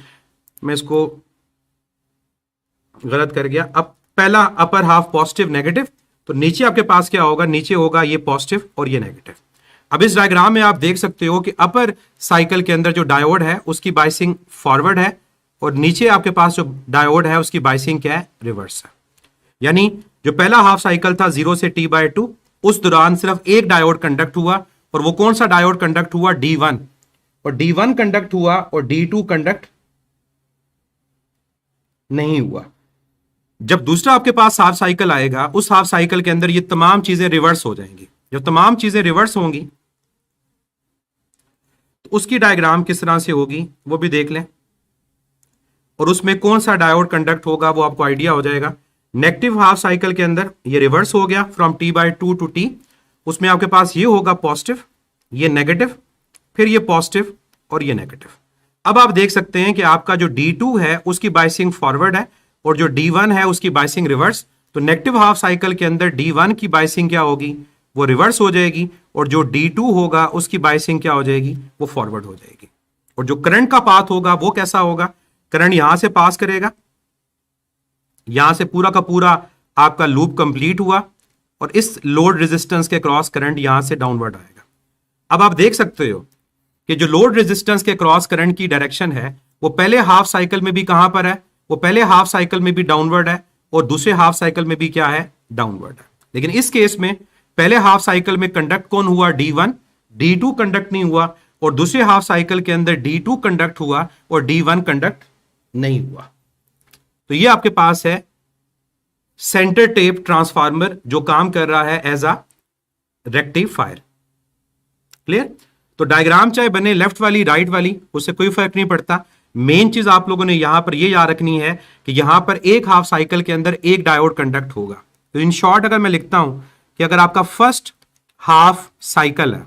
मैं इसको गलत कर गया। अब पहला अपर हाफ पॉजिटिव नेगेटिव, तो नीचे आपके पास क्या होगा, नीचे होगा ये पॉजिटिव और ये नेगेटिव। अब इस डायग्राम में आप देख सकते हो कि अपर साइकिल के अंदर जो डायोड है उसकी बाइसिंग फॉरवर्ड है और नीचे आपके पास जो डायोड है उसकी बाइसिंग क्या है, रिवर्स है। यानी जो पहला हाफ साइकिल था 0 से T/2 उस दौरान सिर्फ एक डायोड कंडक्ट हुआ और वो कौन सा डायोड कंडक्ट हुआ, D1, और D1 कंडक्ट हुआ और D2 कंडक्ट नहीं हुआ। जब दूसरा आपके पास हाफ साइकिल आएगा उस हाफ साइकिल के अंदर ये तमाम चीजें रिवर्स हो जाएंगी। जब तमाम चीजें रिवर्स होंगी तो उसकी डायग्राम किस तरह से होगी वो भी देख लें और उसमें कौन सा डायोड कंडक्ट होगा वो आपको आइडिया हो जाएगा। नेगेटिव हाफ साइकिल के अंदर ये रिवर्स हो गया फ्रॉम T/2 टू T, उसमें आपके पास ये होगा पॉजिटिव, ये नेगेटिव, फिर ये पॉजिटिव और ये नेगेटिव। अब आप देख सकते हैं कि आपका जो D2 है उसकी बाइसिंग फॉरवर्ड है और जो D1 है उसकी बाइसिंग रिवर्स। तो नेगेटिव हाफ साइकिल के अंदर D1 की बाइसिंग क्या होगी, वो रिवर्स हो जाएगी और जो D2 होगा उसकी बाइसिंग क्या हो जाएगी, वो फॉरवर्ड हो जाएगी। और जो करंट का पाथ होगा वो कैसा होगा, करंट यहां से पास करेगा, यहां से पूरा का पूरा आपका लूप कंप्लीट हुआ और इस लोड रेजिस्टेंस के क्रॉस करंट यहां से डाउनवर्ड आएगा। अब आप देख सकते हो कि जो लोड रेजिस्टेंस के क्रॉस करंट की डायरेक्शन है वो पहले हाफ साइकिल में भी कहां पर है, वो पहले हाफ साइकिल में भी डाउनवर्ड है और दूसरे हाफ साइकिल में भी क्या है, डाउनवर्ड है। लेकिन इस केस में पहले हाफ साइकिल में कंडक्ट कौन हुआ, D1, D2 कंडक्ट नहीं हुआ और दूसरे हाफ साइकिल के अंदर D2 कंडक्ट हुआ और D1 कंडक्ट नहीं हुआ। तो ये आपके पास है सेंटर टेप ट्रांसफार्मर जो काम कर रहा है एज अ रेक्टिफायर। क्लियर? तो डायग्राम चाहे बने लेफ्ट वाली राइट वाली उससे कोई फर्क नहीं पड़ता। मेन चीज आप लोगों ने यहां पर ये याद रखनी है कि यहां पर एक हाफ साइकिल के अंदर एक डायोड कंडक्ट होगा। तो इन शॉर्ट अगर मैं लिखता हूं कि अगर आपका फर्स्ट हाफ साइकिल है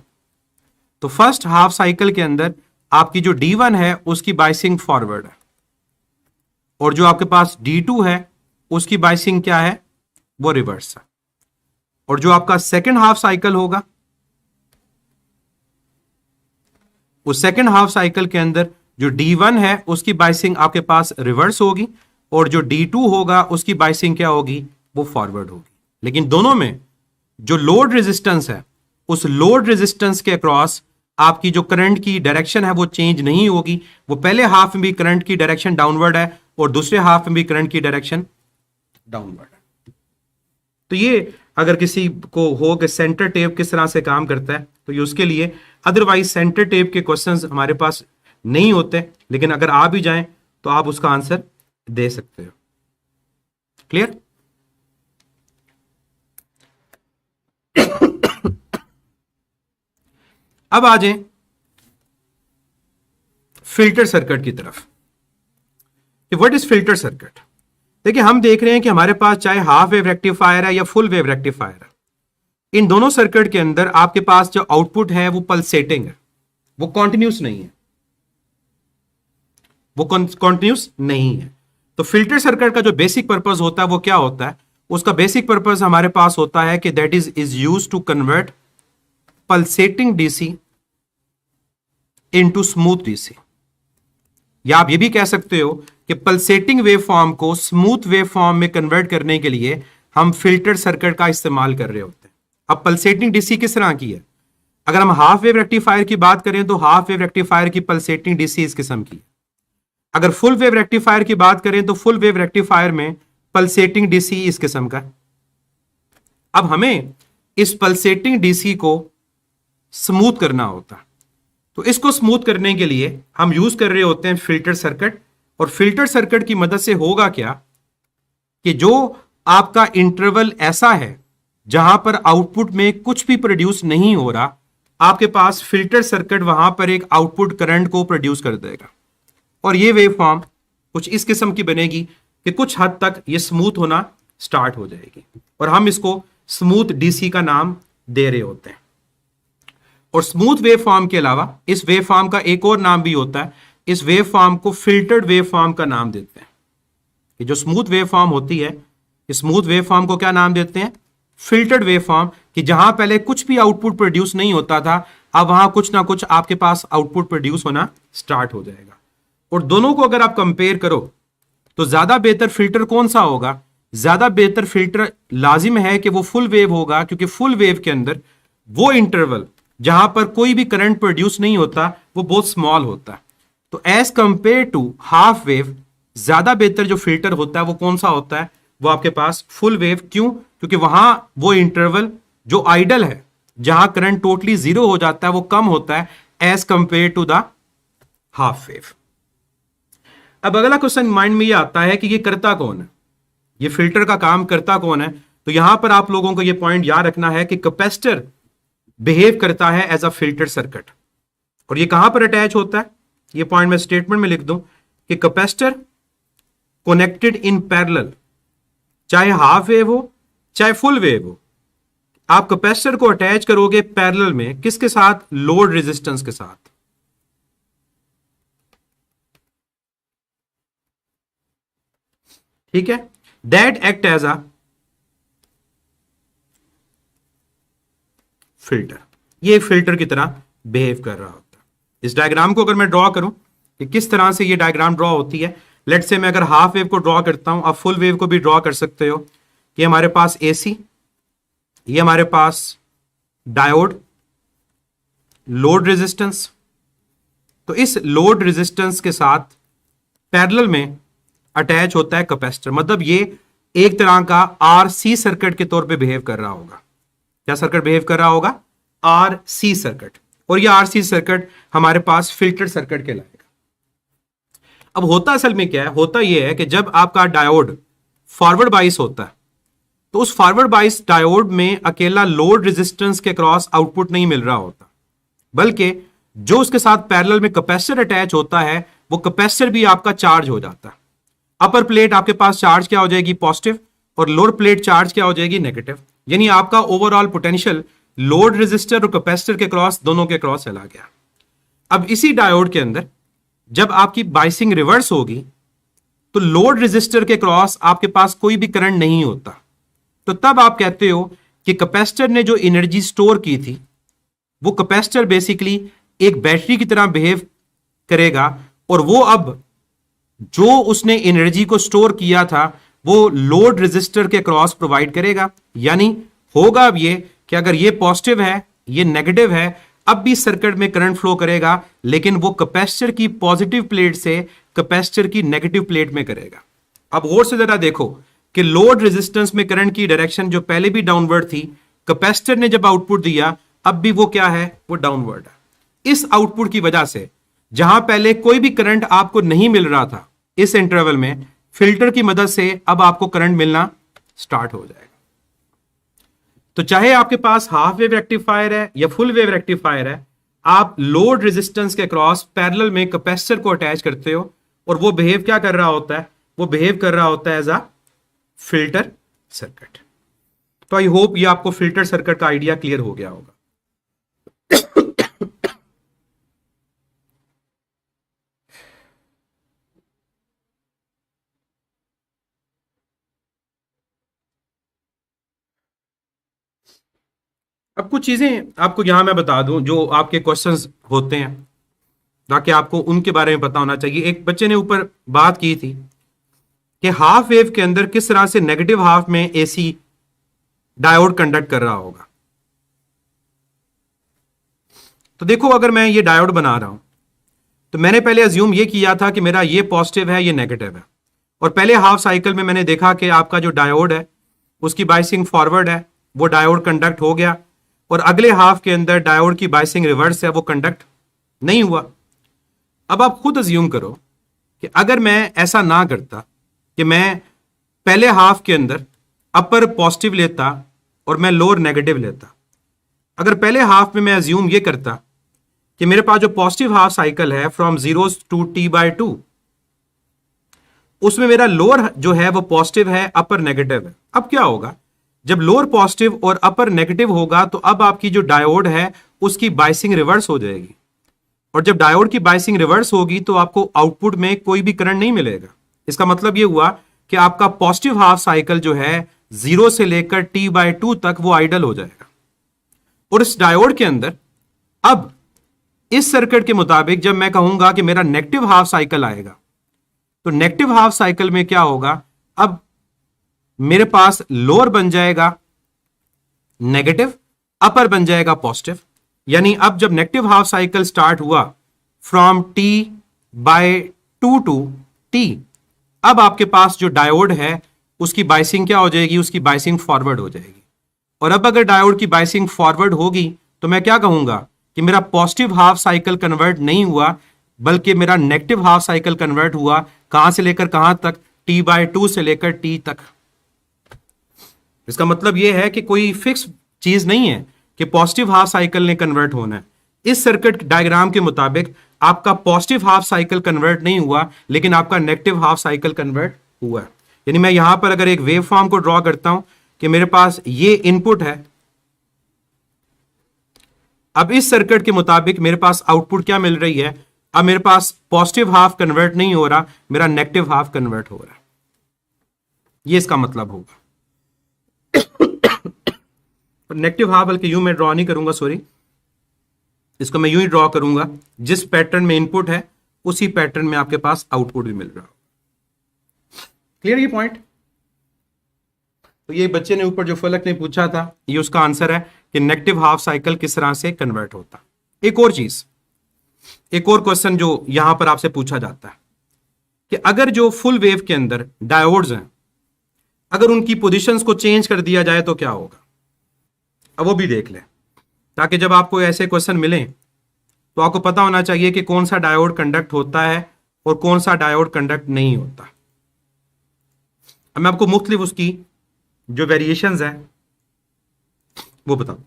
तो फर्स्ट हाफ साइकिल के अंदर आपकी जो D1 है उसकी बाइसिंग फॉरवर्ड है और जो आपके पास D2 है उसकी बाइसिंग क्या है, वो रिवर्स है। और जो आपका सेकेंड हाफ साइकिल होगा उस सेकेंड हाफ साइकिल के अंदर जो D1 है उसकी बाइसिंग आपके पास रिवर्स होगी और जो D2 होगा उसकी बाइसिंग क्या होगी, वो फॉरवर्ड होगी। लेकिन दोनों में जो लोड रेजिस्टेंस है उस लोड रेजिस्टेंस के अक्रॉस आपकी जो करंट की डायरेक्शन है वो चेंज नहीं होगी। वो पहले हाफ में भी करंट की डायरेक्शन डाउनवर्ड है और दूसरे हाफ में भी करंट की डायरेक्शन डाउनवर्ड है। तो ये अगर किसी को हो कि सेंटर टेप किस तरह से काम करता है तो ये उसके लिए, अदरवाइज सेंटर टेप के क्वेश्चंस हमारे पास नहीं होते, लेकिन अगर आ भी जाएं तो आप उसका आंसर दे सकते हो। क्लियर? अब आ जाएं फिल्टर सर्किट की तरफ। What is filter circuit? देखिए, हम देख रहे हैं कि हमारे पास चाहे हाफ वेव रेक्टिफायर है या फुल वेव रेक्टिफायर है, इन दोनों सर्किट के अंदर आपके पास जो आउटपुट है वो पल्सेटिंग है, वो कॉन्टिन्यूस नहीं है, वो कॉन्टिन्यूस नहीं है। तो फिल्टर सर्किट का जो बेसिक पर्पस होता है वो क्या होता है? उसका बेसिक पर्पस हमारे पास होता है कि that is used to convert pulsating DC into smooth DC. या आप ये भी कह सकते हो कि पल्सेटिंग वेव फॉर्म को स्मूथ वेव फॉर्म में कन्वर्ट करने के लिए हम फिल्टर सर्किट का इस्तेमाल कर रहे होते हैं। अब पल्सेटिंग डीसी किस तरह की है? अगर हम हाफ वेव रेक्टिफायर की बात करें तो हाफ वेव रेक्टिफायर की पल्सेटिंग डीसी इस किस्म की है। अगर फुल वेव रेक्टिफायर की बात करें तो फुल वेव रेक्टिफायर में पल्सेटिंग डीसी इस किस्म का। अब हमें इस पल्सेटिंग डीसी को स्मूथ करना होता है, तो इसको स्मूथ करने के लिए हम यूज कर रहे होते हैं फिल्टर सर्किट। और फिल्टर सर्किट की मदद से होगा क्या कि जो आपका इंटरवल ऐसा है जहां पर आउटपुट में कुछ भी प्रोड्यूस नहीं हो रहा, आपके पास फिल्टर सर्किट वहां पर एक आउटपुट करंट को प्रोड्यूस कर देगा और ये वेव फॉर्म कुछ इस किस्म की बनेगी कि कुछ हद तक ये स्मूथ होना स्टार्ट हो जाएगी और हम इसको स्मूथ डीसी का नाम दे रहे होते हैं। और स्मूथ वेव फॉर्म के अलावा इस वेव फॉर्म का एक और नाम भी होता है, इस वेव फॉर्म को फिल्टर्ड वेव फॉर्म का नाम देते हैं। ये जो स्मूथ वेव फॉर्म होती है, इस स्मूथ वेव फॉर्म को क्या नाम देते हैं? Filtered wave form. कि जहां पहले कुछ भी आउटपुट प्रोड्यूस नहीं होता था, अब वहां कुछ ना कुछ आपके पास आउटपुट प्रोड्यूस होना स्टार्ट हो जाएगा। और दोनों को अगर आप कंपेयर करो तो ज्यादा बेहतर फिल्टर कौन सा होगा? ज्यादा बेहतर फिल्टर लाजिम है कि वो फुल वेव होगा, क्योंकि फुल वेव के अंदर वो इंटरवल जहां पर कोई भी करंट प्रोड्यूस नहीं होता वो बहुत स्मॉल होता है। तो as compare to half wave, ज्यादा बेहतर जो फिल्टर होता है वो कौन सा होता है? वो आपके पास फुल वेव। क्यों? क्योंकि वहां वो इंटरवल जो आइडल है, जहां करंट टोटली जीरो हो जाता है, वो कम होता है as compare to the half wave. अब अगला क्वेश्चन माइंड में ये आता है कि ये करता कौन है, ये फिल्टर का काम करता कौन है? तो यहां पर आप लोगों को ये पॉइंट याद रखना है कि कैपेसिटर बिहेव करता है एज अ फिल्टर सर्किट। और ये कहां पर अटैच होता है? ये पॉइंट मैं स्टेटमेंट में लिख दूं कि कैपेसिटर कनेक्टेड इन पैरेलल, चाहे हाफ वेव हो चाहे फुल वेव हो, आप कैपेसिटर को अटैच करोगे पैरेलल में, किसके साथ? लोड रेजिस्टेंस के साथ। ठीक है, that act as a filter. ये एक फिल्टर की तरह बिहेव कर रहा होता है। इस डायग्राम को अगर मैं ड्रॉ करूं कि किस तरह से ये डायग्राम ड्रॉ होती है, लेट से मैं अगर हाफ वेव को ड्रॉ करता हूं, आप फुल वेव को भी ड्रॉ कर सकते हो। कि हमारे पास एसी, ये हमारे पास डायोड, लोड रेजिस्टेंस। तो इस लोड रेजिस्टेंस के साथ पैरेलल में अटैच होता है कैपेसिटर। मतलब ये एक तरह का आरसी सर्किट के तौर पे बिहेव कर रहा होगा। क्या सर्किट बिहेव कर रहा होगा? RC circuit. और ये आरसी सर्किट हमारे पास फिल्टर सर्किट कहलाएगा। अब होता असल में क्या है? होता यह है कि जब आपका डायोड फॉरवर्ड बाइस होता है तो उस फॉरवर्ड बाइस डायोड में अकेला लोड रेजिस्टेंस के क्रॉस आउटपुट नहीं मिल रहा होता, बल्कि जो उसके साथ पैरेलल में कैपेसिटर अटैच होता है वो कैपेसिटर भी आपका चार्ज हो जाता है। अपर प्लेट आपके पास चार्ज क्या हो जाएगी? पॉजिटिव। और लोअर प्लेट चार्ज क्या हो जाएगी? नेगेटिव। यानी आपका ओवरऑल पोटेंशियल लोड रेजिस्टर और कैपेसिटर के क्रॉस, दोनों के क्रॉस चला गया। अब इसी डायोड के अंदर जब आपकी बाइसिंग रिवर्स होगी तो लोड रेजिस्टर के क्रॉस आपके पास कोई भी करंट नहीं होता, तो तब आप कहते हो कि कैपेसिटर ने जो एनर्जी स्टोर की थी वो कैपेसिटर बेसिकली एक बैटरी की तरह बिहेव करेगा, और वो अब जो उसने एनर्जी को स्टोर किया था वो लोड रेजिस्टर के क्रॉस प्रोवाइड करेगा। यानी होगा अब ये कि अगर ये पॉजिटिव है, ये नेगेटिव है, अब भी सर्किट में करंट फ्लो करेगा, लेकिन वो कैपेसिटर की पॉजिटिव प्लेट से कैपेसिटर की नेगेटिव प्लेट में करेगा। अब और से जरा देखो कि लोड रेजिस्टेंस में करंट की डायरेक्शन जो पहले भी डाउनवर्ड थी, कैपेसिटर ने जब आउटपुट दिया अब भी वो क्या है, वो डाउनवर्ड है। इस आउटपुट की वजह से जहां पहले कोई भी करंट आपको नहीं मिल रहा था, इस इंटरवल में फिल्टर की मदद से अब आपको करंट मिलना स्टार्ट हो जाएगा। तो चाहे आपके पास हाफ वेव रेक्टिफायर है या फुल वेव रेक्टिफायर है, आप लोड रेजिस्टेंस के क्रॉस पैरेलल में कैपेसिटर को अटैच करते हो, और वो बिहेव क्या कर रहा होता है, वो बिहेव कर रहा होता है एज अ फिल्टर सर्किट। तो आई होप ये आपको फिल्टर सर्किट का आइडिया क्लियर हो गया होगा। अब कुछ चीजें आपको यहां मैं बता दूं जो आपके क्वेश्चंस होते हैं, ताकि आपको उनके बारे में पता होना चाहिए। एक बच्चे ने ऊपर बात की थी कि हाफ वेव के अंदर किस तरह से नेगेटिव हाफ में एसी डायोड कंडक्ट कर रहा होगा। तो देखो, अगर मैं ये डायोड बना रहा हूं तो मैंने पहले अज्यूम ये किया था कि मेरा ये पॉजिटिव है, ये नेगेटिव है, और पहले हाफ साइकिल में मैंने देखा कि आपका जो डायोड है उसकी बाइसिंग फॉरवर्ड है, वो डायोड कंडक्ट हो गया, और अगले हाफ के अंदर डायोड की बाइसिंग रिवर्स है, वो कंडक्ट नहीं हुआ। अब आप खुद अज्यूम करो कि अगर मैं ऐसा ना करता, कि मैं पहले हाफ के अंदर अपर पॉजिटिव लेता और मैं लोअर नेगेटिव लेता, अगर पहले हाफ में मैं अज्यूम ये करता कि मेरे पास जो पॉजिटिव हाफ साइकिल है फ्रॉम 0 टू t/2, उसमें मेरा लोअर जो है वो पॉजिटिव है, अपर नेगेटिव है। अब क्या होगा, जब लोअर पॉजिटिव और अपर नेगेटिव होगा तो अब आपकी जो डायोड है उसकी बाइसिंग रिवर्स हो जाएगी, और जब डायोड की बाइसिंग रिवर्स होगी तो आपको आउटपुट में कोई भी करंट नहीं मिलेगा। इसका मतलब यह हुआ कि आपका पॉजिटिव हाफ साइकिल जो है 0 से लेकर t/2 तक वो आइडल हो जाएगा। और इस डायोड के अंदर अब इस सर्किट के मुताबिक जब मैं कहूंगा कि मेरा नेगेटिव हाफ साइकिल आएगा, तो नेगेटिव हाफ साइकिल में क्या होगा, अब मेरे पास लोअर बन जाएगा नेगेटिव, अपर बन जाएगा पॉजिटिव। यानी अब जब नेगेटिव हाफ साइकिल स्टार्ट हुआ फ्रॉम t/2 टू t, अब आपके पास जो डायोड है उसकी बाइसिंग क्या हो जाएगी, उसकी बाइसिंग फॉरवर्ड हो जाएगी। और अब अगर डायोड की बाइसिंग फॉरवर्ड होगी तो मैं क्या कहूंगा कि मेरा पॉजिटिव हाफ साइकिल कन्वर्ट नहीं हुआ, बल्कि मेरा नेगेटिव हाफ साइकिल कन्वर्ट हुआ। कहां से लेकर कहां तक, t/2 से लेकर t तक। इसका मतलब यह है कि कोई फिक्स चीज नहीं है कि पॉजिटिव हाफ साइकिल ने कन्वर्ट होना है। इस सर्किट डायग्राम के मुताबिक आपका पॉजिटिव हाफ साइकिल कन्वर्ट नहीं हुआ, लेकिन आपका नेगेटिव हाफ साइकिल कन्वर्ट हुआ है। यानी मैं यहां पर अगर एक वेव फॉर्म को ड्रॉ करता हूं कि मेरे पास ये इनपुट है, अब इस सर्किट के मुताबिक मेरे पास आउटपुट क्या मिल रही है, अब मेरे पास पॉजिटिव हाफ कन्वर्ट नहीं हो रहा, मेरा नेगेटिव हाफ कन्वर्ट हो रहा है। ये इसका मतलब होगा। नेगेटिव हाफ बल्कि यूं मैं ड्रॉ नहीं करूंगा, सॉरी, इसको मैं यूं ही ड्रॉ करूंगा, जिस पैटर्न में इनपुट है उसी पैटर्न में आपके पास आउटपुट भी मिल रहा हो। क्लियर ये पॉइंट? तो ये बच्चे ने ऊपर जो फलक ने पूछा था, ये उसका आंसर है कि नेगेटिव हाफ साइकिल किस तरह से कन्वर्ट होता। एक और चीज, एक और क्वेश्चन जो यहां पर आपसे पूछा जाता है कि अगर जो फुल वेव के अंदर डायोड्स हैं, अगर उनकी पोजीशंस को चेंज कर दिया जाए तो क्या होगा। अब वो भी देख लें, ताकि जब आपको ऐसे क्वेश्चन मिले तो आपको पता होना चाहिए कि कौन सा डायोड कंडक्ट होता है और कौन सा डायोड कंडक्ट नहीं होता। अब मैं आपको मुख्तलिफ उसकी जो वेरिएशंस हैं वो बताऊं।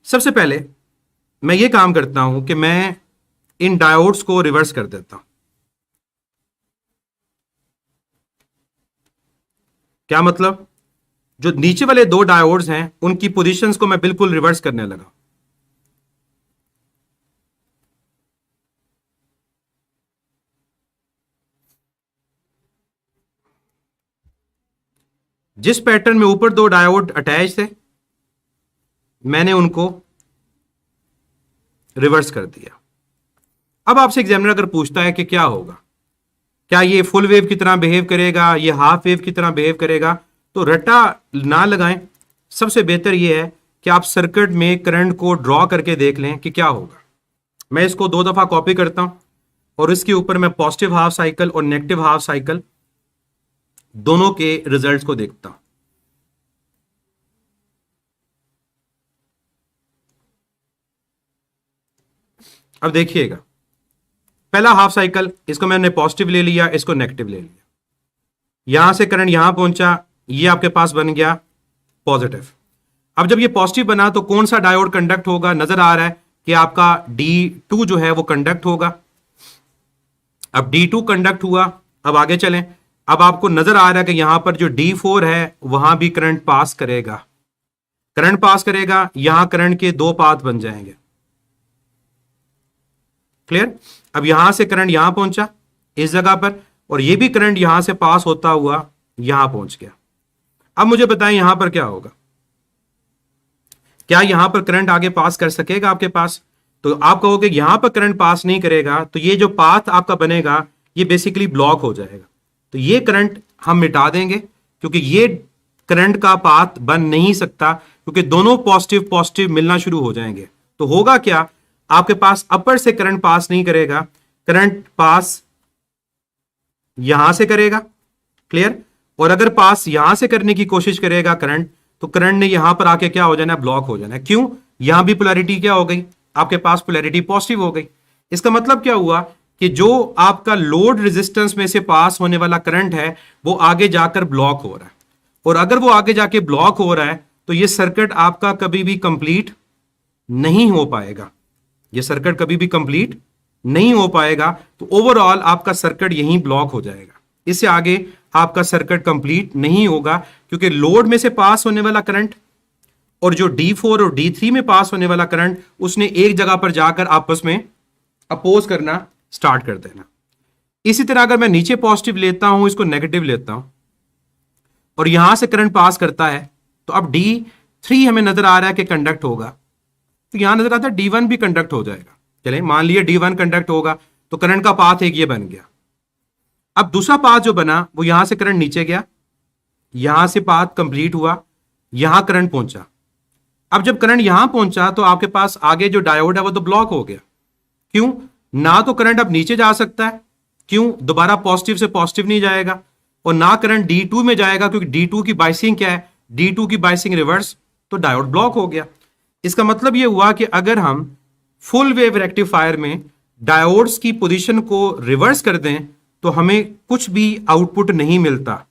सबसे पहले मैं ये काम करता हूं कि मैं इन डायोड्स को रिवर्स कर देता हूं। क्या मतलब जो नीचे वाले दो डायोड्स हैं उनकी पोजीशंस को मैं बिल्कुल रिवर्स करने लगा। जिस पैटर्न में ऊपर दो डायोड अटैच थे मैंने उनको रिवर्स कर दिया। अब आपसे एग्जामिनर अगर पूछता है कि क्या होगा, क्या ये फुल वेव की तरह बिहेव करेगा, ये हाफ वेव की तरह बिहेव करेगा, तो रट्टा ना लगाएं। सबसे बेहतर ये है कि आप सर्किट में करंट को ड्रॉ करके देख लें कि क्या होगा। मैं इसको 2 दफा कॉपी करता हूं और इसके ऊपर मैं पॉजिटिव हाफ साइकिल और नेगेटिव हाफ साइकिल दोनों के रिजल्ट्स को देखता हूं। अब देखिएगा, पहला हाफ साइकिल, इसको मैंने पॉजिटिव ले लिया, इसको नेगेटिव ले लिया, यहां से करंट यहां पहुंचा, ये आपके पास बन गया पॉजिटिव। अब जब ये पॉजिटिव बना तो कौन सा डायोड कंडक्ट होगा? नजर आ रहा है कि आपका D2 जो है वो कंडक्ट होगा। अब D2 कंडक्ट हुआ, अब आगे चलें। अब आपको नजर आ रहा है कि यहां पर जो D4 है वहां भी करंट पास करेगा, करंट पास करेगा, यहां करंट के 2 पाथ बन जाएंगे। क्लियर? अब यहां से करंट यहां पहुंचा इस जगह पर, और ये भी करंट यहां से पास होता हुआ यहां पहुंच गया। अब मुझे बताएं यहां पर क्या होगा? क्या यहां पर करंट आगे पास कर सकेगा आपके पास? तो आप कहोगे यहां पर करंट पास नहीं करेगा, तो ये जो पाथ आपका बनेगा ये बेसिकली ब्लॉक हो जाएगा। तो ये करंट हम मिटा देंगे क्योंकि ये करंट का पाथ बन नहीं सकता, क्योंकि दोनों पॉजिटिव पॉजिटिव मिलना शुरू हो जाएंगे। तो होगा क्या? आपके पास अपर से करंट पास नहीं करेगा, करंट पास यहां से करेगा। क्लियर? और अगर पास यहां से करने की कोशिश करेगा करंट, तो करंट ने यहां पर आके क्या हो जाना है? ब्लॉक हो जाना है। क्यों? यहां भी पोलैरिटी क्या हो गई? आपके पास पोलैरिटी पॉजिटिव हो गई। इसका मतलब क्या हुआ कि जो आपका लोड रेजिस्टेंस में से पास होने वाला करंट है वो आगे जाकर ब्लॉक हो रहा है, और अगर वो आगे जाके ब्लॉक हो रहा है तो ये सर्किट आपका कभी भी कंप्लीट नहीं हो पाएगा। ये सर्किट कभी भी कंप्लीट नहीं हो पाएगा। तो ओवरऑल आपका सर्किट यहीं ब्लॉक हो जाएगा, इससे आगे आपका सर्किट कंप्लीट नहीं होगा, क्योंकि लोड में से पास होने वाला करंट और जो D4 और D3 में पास होने वाला करंट उसने एक जगह पर जाकर आपस में अपोज करना स्टार्ट कर देना। इसी तरह अगर मैं नीचे पॉजिटिव लेता हूं, इसको नेगेटिव लेता हूं, और यहां से करंट पास करता है, तो अब D3 हमें नजर आ रहा है कि कंडक्ट होगा, तो यहां नजर आता है D1 भी कंडक्ट हो जाएगा। चले मान लिया D1 कंडक्ट होगा, तो करंट का पाथ एक ये बन गया। अब दूसरा पाथ जो बना वो यहां से करंट नीचे गया, यहां से पाथ कंप्लीट हुआ, यहां करंट पहुंचा। अब जब करंट यहां पहुंचा तो आपके पास आगे जो डायोड है वो तो ब्लॉक हो गया। क्यों? ना तो करंट अब नीचे जा सकता है, क्यों? दोबारा पॉजिटिव से पॉजिटिव नहीं जाएगा, और ना करंट D2 में जाएगा, क्योंकि D2 की बाइसिंग क्या है? D2 की बाइसिंग रिवर्स, तो डायोड ब्लॉक हो गया। इसका मतलब यह हुआ कि अगर हम फुल वेव रेक्टिफायर में डायोड्स की पोजीशन को रिवर्स कर दें तो हमें कुछ भी आउटपुट नहीं मिलता।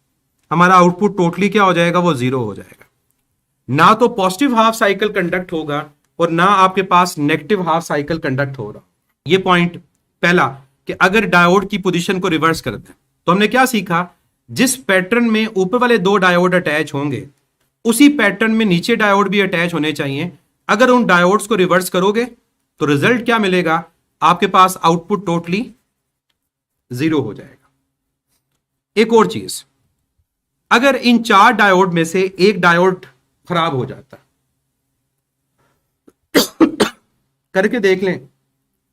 हमारा आउटपुट टोटली क्या हो जाएगा? वो जीरो हो जाएगा। ना तो पॉजिटिव हाफ साइकिल कंडक्ट होगा और ना आपके पास नेगेटिव हाफ साइकिल कंडक्ट हो रहा। ये पॉइंट पहला कि अगर डायोड की पोजीशन को रिवर्स कर दें तो हमने क्या सीखा? जिस पैटर्न में ऊपर वाले दो डायोड अटैच होंगे उसी पैटर्न में नीचे डायोड भी अटैच होने चाहिए। अगर उन डायोड्स को रिवर्स करोगे तो रिजल्ट क्या मिलेगा? आपके पास आउटपुट टोटली जीरो हो जाएगा। एक और चीज, अगर इन 4 डायोड में से एक डायोड खराब हो जाता करके देख लें,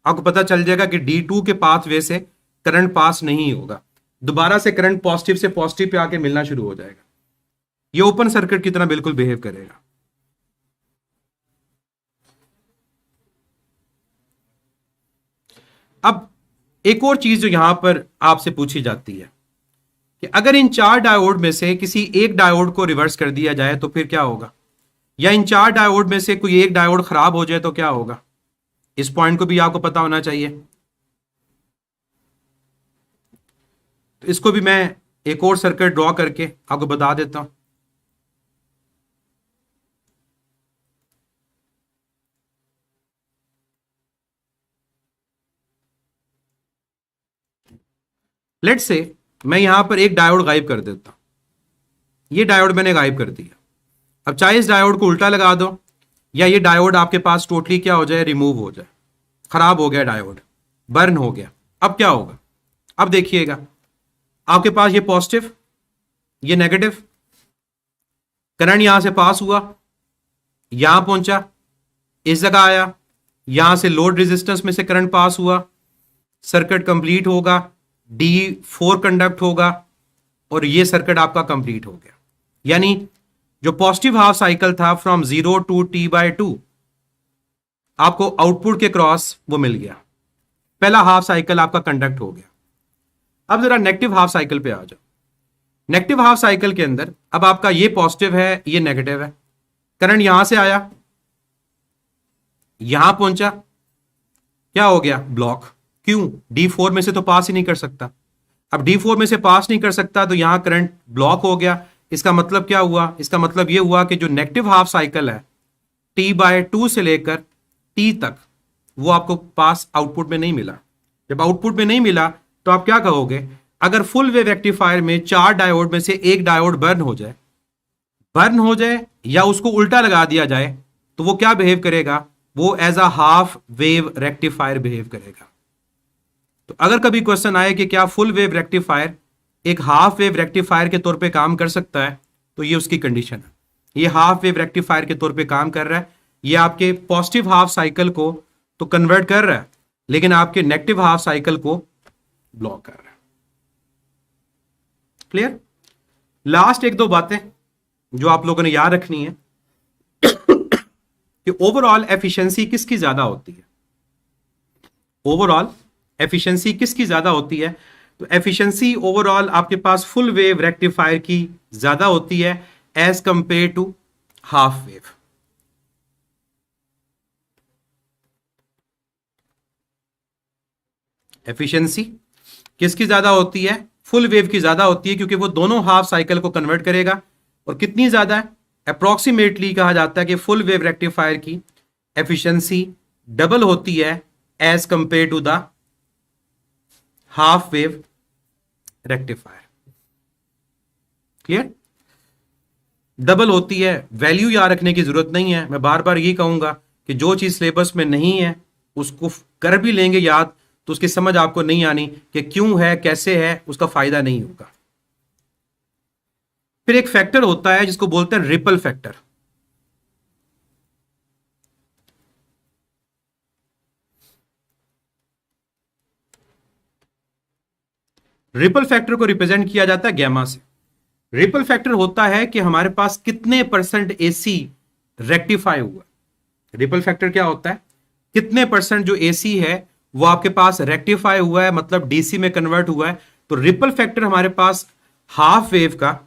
आपको पता चल जाएगा कि D2 के पाथ वे से करंट पास नहीं होगा, दोबारा से करंट पॉजिटिव से पॉजिटिव पे आके मिलना शुरू हो जाएगा। ये ओपन सर्किट की तरह बिल्कुल बिहेव करेगा। अब एक और चीज जो यहां पर आपसे पूछी जाती है कि अगर इन 4 डायोड में से किसी एक डायोड को रिवर्स कर दिया जाए तो फिर क्या होगा, या इन 4 डायोड में से कोई एक डायोड खराब हो जाए तो क्या होगा? इस पॉइंट को भी आपको पता होना चाहिए। तो इसको भी मैं एक और सर्किट ड्रॉ करके आपको बता देता हूं। लेट्स से मैं यहां पर एक डायोड गायब कर देता हूं। ये डायोड मैंने गायब कर दिया, अब चाहे इस डायोड को उल्टा लगा दो या ये डायोड आपके पास टोटली क्या हो जाए, रिमूव हो जाए, खराब हो गया डायोड, बर्न हो गया, अब क्या होगा? अब देखिएगा आपके पास ये पॉजिटिव, ये नेगेटिव, करंट यहां से पास हुआ, यहां पहुंचा, इस जगह आया, यहां से लोड रेजिस्टेंस में से करंट पास हुआ, सर्किट कंप्लीट होगा, D4 कंडक्ट होगा और ये सर्किट आपका कंप्लीट हो गया। यानी जो पॉजिटिव हाफ साइकिल था फ्रॉम 0 टू T/2 आपको आउटपुट के क्रॉस वो मिल गया, पहला हाफ साइकिल आपका कंडक्ट हो गया। अब जरा नेगेटिव हाफ साइकिल पे आ जाओ। नेगेटिव हाफ साइकिल के अंदर अब आपका ये पॉजिटिव है, ये नेगेटिव है, करंट यहां से आया, यहां पहुंचा, क्या हो गया? ब्लॉक। क्यों? D4 में से तो पास ही नहीं कर सकता। अब D4 में से पास नहीं कर सकता तो यहां करंट ब्लॉक हो गया। इसका मतलब क्या हुआ? इसका मतलब यह हुआ कि जो नेगेटिव हाफ साइकिल है T/2 से लेकर T तक वो आपको पास आउटपुट में नहीं मिला। जब आउटपुट में नहीं मिला तो आप क्या कहोगे? अगर फुल वेव रेक्टिफायर में 4 डायोड में से एक डायोड बर्न हो जाए या उसको उल्टा लगा दिया जाए तो वो क्या बिहेव करेगा? वो as a half wave rectifier behave करेगा। तो अगर कभी क्वेश्चन आए कि क्या फुल वेव रेक्टिफायर एक हाफ वेव रेक्टिफायर के तौर पे काम कर सकता है, तो ये उसकी कंडीशन है। ये हाफ वेव रेक्टिफायर के तौर पे काम कर रहा है, ये आपके पॉजिटिव हाफ साइकिल को तो कन्वर्ट कर रहा है लेकिन आपके नेगेटिव हाफ साइकिल को ब्लॉक कर रहा है। क्लियर? लास्ट एक दो बातें जो आप लोगों ने याद रखनी है कि ओवरऑल एफिशिएंसी किसकी ज्यादा होती है। ओवरऑल एफिशिएंसी किसकी ज्यादा होती है? तो एफिशिएंसी ओवरऑल आपके पास फुल वेव रेक्टिफायर की ज्यादा होती है as compare to half wave. Efficiency किसकी ज्यादा होती है? फुल वेव की ज्यादा होती है, क्योंकि वो दोनों हाफ साइकिल को कन्वर्ट करेगा। और कितनी ज्यादा है? अप्रोक्सीमेटली कहा जाता है कि फुल वेव रेक्टिफायर की एफिशिएंसी डबल होती है as compare to the half wave rectifier. Clear? Double होती है। वैल्यू याद रखने की जरूरत नहीं है। मैं बार बार यही कहूंगा कि जो चीज सिलेबस में नहीं है उसको कर भी लेंगे याद तो उसकी समझ आपको नहीं आनी कि क्यों है, कैसे है, उसका फायदा नहीं होगा। फिर एक फैक्टर होता है जिसको बोलते हैं रिपल फैक्टर। रिपल फैक्टर को रिप्रेजेंट किया जाता है गैमा से। रिपल फैक्टर होता है कि हमारे पास कितने परसेंट एसी रेक्टिफाई हुआ। रिपल फैक्टर क्या होता है? कितने परसेंट जो एसी है वो आपके पास रेक्टिफाई हुआ है, मतलब डीसी में कन्वर्ट हुआ है। तो रिपल फैक्टर हमारे पास हाफ वेव का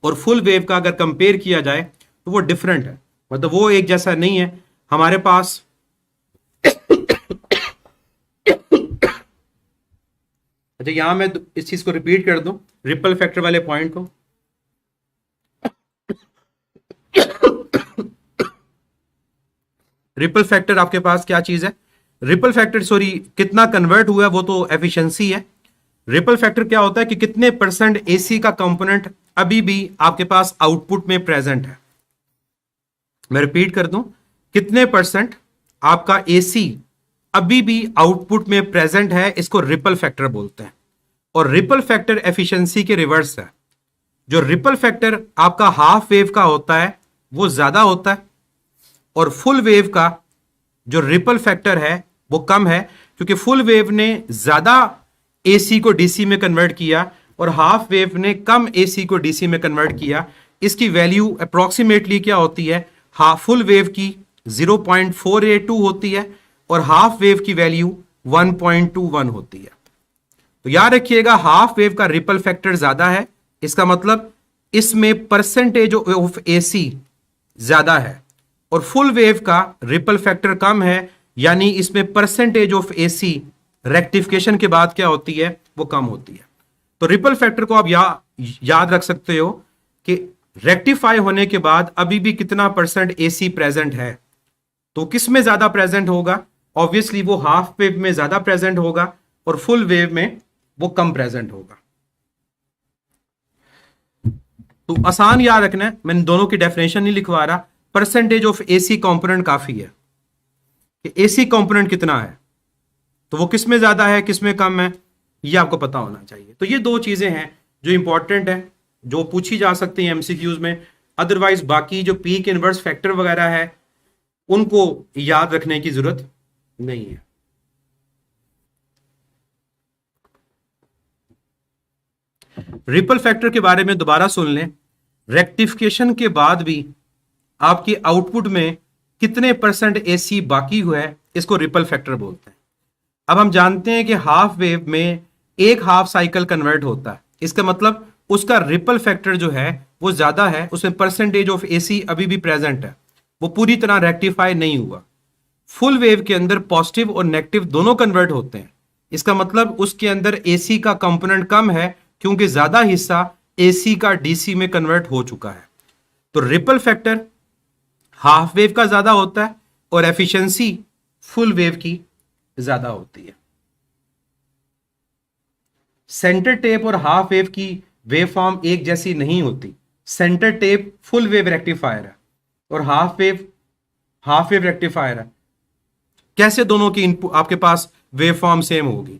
और फुल वेव का अगर कंपेयर किया जाए तो वो डिफरेंट है, मतलब वो एक जैसा नहीं है। हमारे पास अच्छा, यहां मैं इस चीज को रिपीट कर दूं, रिपल फैक्टर वाले पॉइंट को। रिपल फैक्टर आपके पास क्या चीज है? रिपल फैक्टर सॉरी कितना कन्वर्ट हुआ है वो तो एफिशिएंसी है। रिपल फैक्टर क्या होता है कि कितने परसेंट एसी का कंपोनेंट अभी भी आपके पास आउटपुट में प्रेजेंट है। मैं रिपीट कर दूं, कितने परसेंट आपका एसी अभी भी आउटपुट में प्रेजेंट है, इसको रिपल फैक्टर बोलते हैं। और रिपल फैक्टर एफिशिएंसी के रिवर्स है। जो रिपल फैक्टर आपका हाफ वेव का होता है वो ज्यादा होता है और फुल वेव का जो रिपल फैक्टर है वो कम है, क्योंकि फुल वेव ने ज्यादा एसी को डीसी में कन्वर्ट किया और हाफ वेव ने कम एसी को डीसी में कन्वर्ट किया। इसकी वैल्यू अप्रोक्सीमेटली क्या होती है? फुल वेव की 0.482 होती है और हाफ वेव की वैल्यू 1.21 होती है। तो याद रखिएगा, हाफ वेव का रिपल फैक्टर ज्यादा है, इसका मतलब इसमें परसेंटेज ऑफ एसी ज्यादा है। और फुल वेव का रिपल फैक्टर कम है, यानी इसमें परसेंटेज ऑफ एसी रेक्टिफिकेशन के बाद क्या होती है? वो कम होती है। तो रिपल फैक्टर को आप याद रख सकते हो कि रेक्टिफाई होने के बाद अभी भी कितना परसेंट एसी प्रेजेंट है। तो किस में ज्यादा प्रेजेंट होगा? ऑब्वियसली वो हाफ वेव में ज्यादा प्रेजेंट होगा और फुल वेव में वो कम प्रेजेंट होगा। तो आसान याद रखना है, मैंने दोनों की डेफिनेशन नहीं लिखवा रहा। परसेंटेज ऑफ एसी कंपोनेंट काफी है कि एसी कंपोनेंट कितना है, तो वो किस में ज्यादा है किस में कम है, ये आपको पता होना चाहिए। तो ये दो चीजें हैं जो इंपॉर्टेंट है, जो पूछी जा सकती हैं एमसीक्यूज में। अदरवाइज बाकी जो पीक इनवर्स फैक्टर वगैरह है उनको याद रखने की जरूरत नहीं है। रिपल फैक्टर के बारे में दोबारा सुन लें। रेक्टिफिकेशन के बाद भी आपकी आउटपुट में कितने परसेंट एसी बाकी हुआ है, इसको रिपल फैक्टर बोलते हैं। अब हम जानते हैं कि हाफ वेव में एक हाफ साइकिल कन्वर्ट होता है, इसका मतलब उसका रिपल फैक्टर जो है वो ज्यादा है, उसमें परसेंटेज ऑफ एसी अभी भी प्रेजेंट है, वो पूरी तरह रेक्टिफाई नहीं हुआ। फुल वेव के अंदर पॉजिटिव और नेगेटिव दोनों कन्वर्ट होते हैं, इसका मतलब उसके अंदर एसी का कंपोनेंट कम है क्योंकि ज्यादा हिस्सा एसी का डीसी में कन्वर्ट हो चुका है। तो रिपल फैक्टर हाफ वेव का ज्यादा होता है और एफिशिएंसी फुल वेव की ज्यादा होती है। सेंटर टेप और हाफ वेव की वेव फॉर्म एक जैसी नहीं होती। Centre tap full wave rectifier है और हाफ वेव रेक्टिफायर है। कैसे दोनों की इनपुट आपके पास वेव फॉर्म सेम होगी?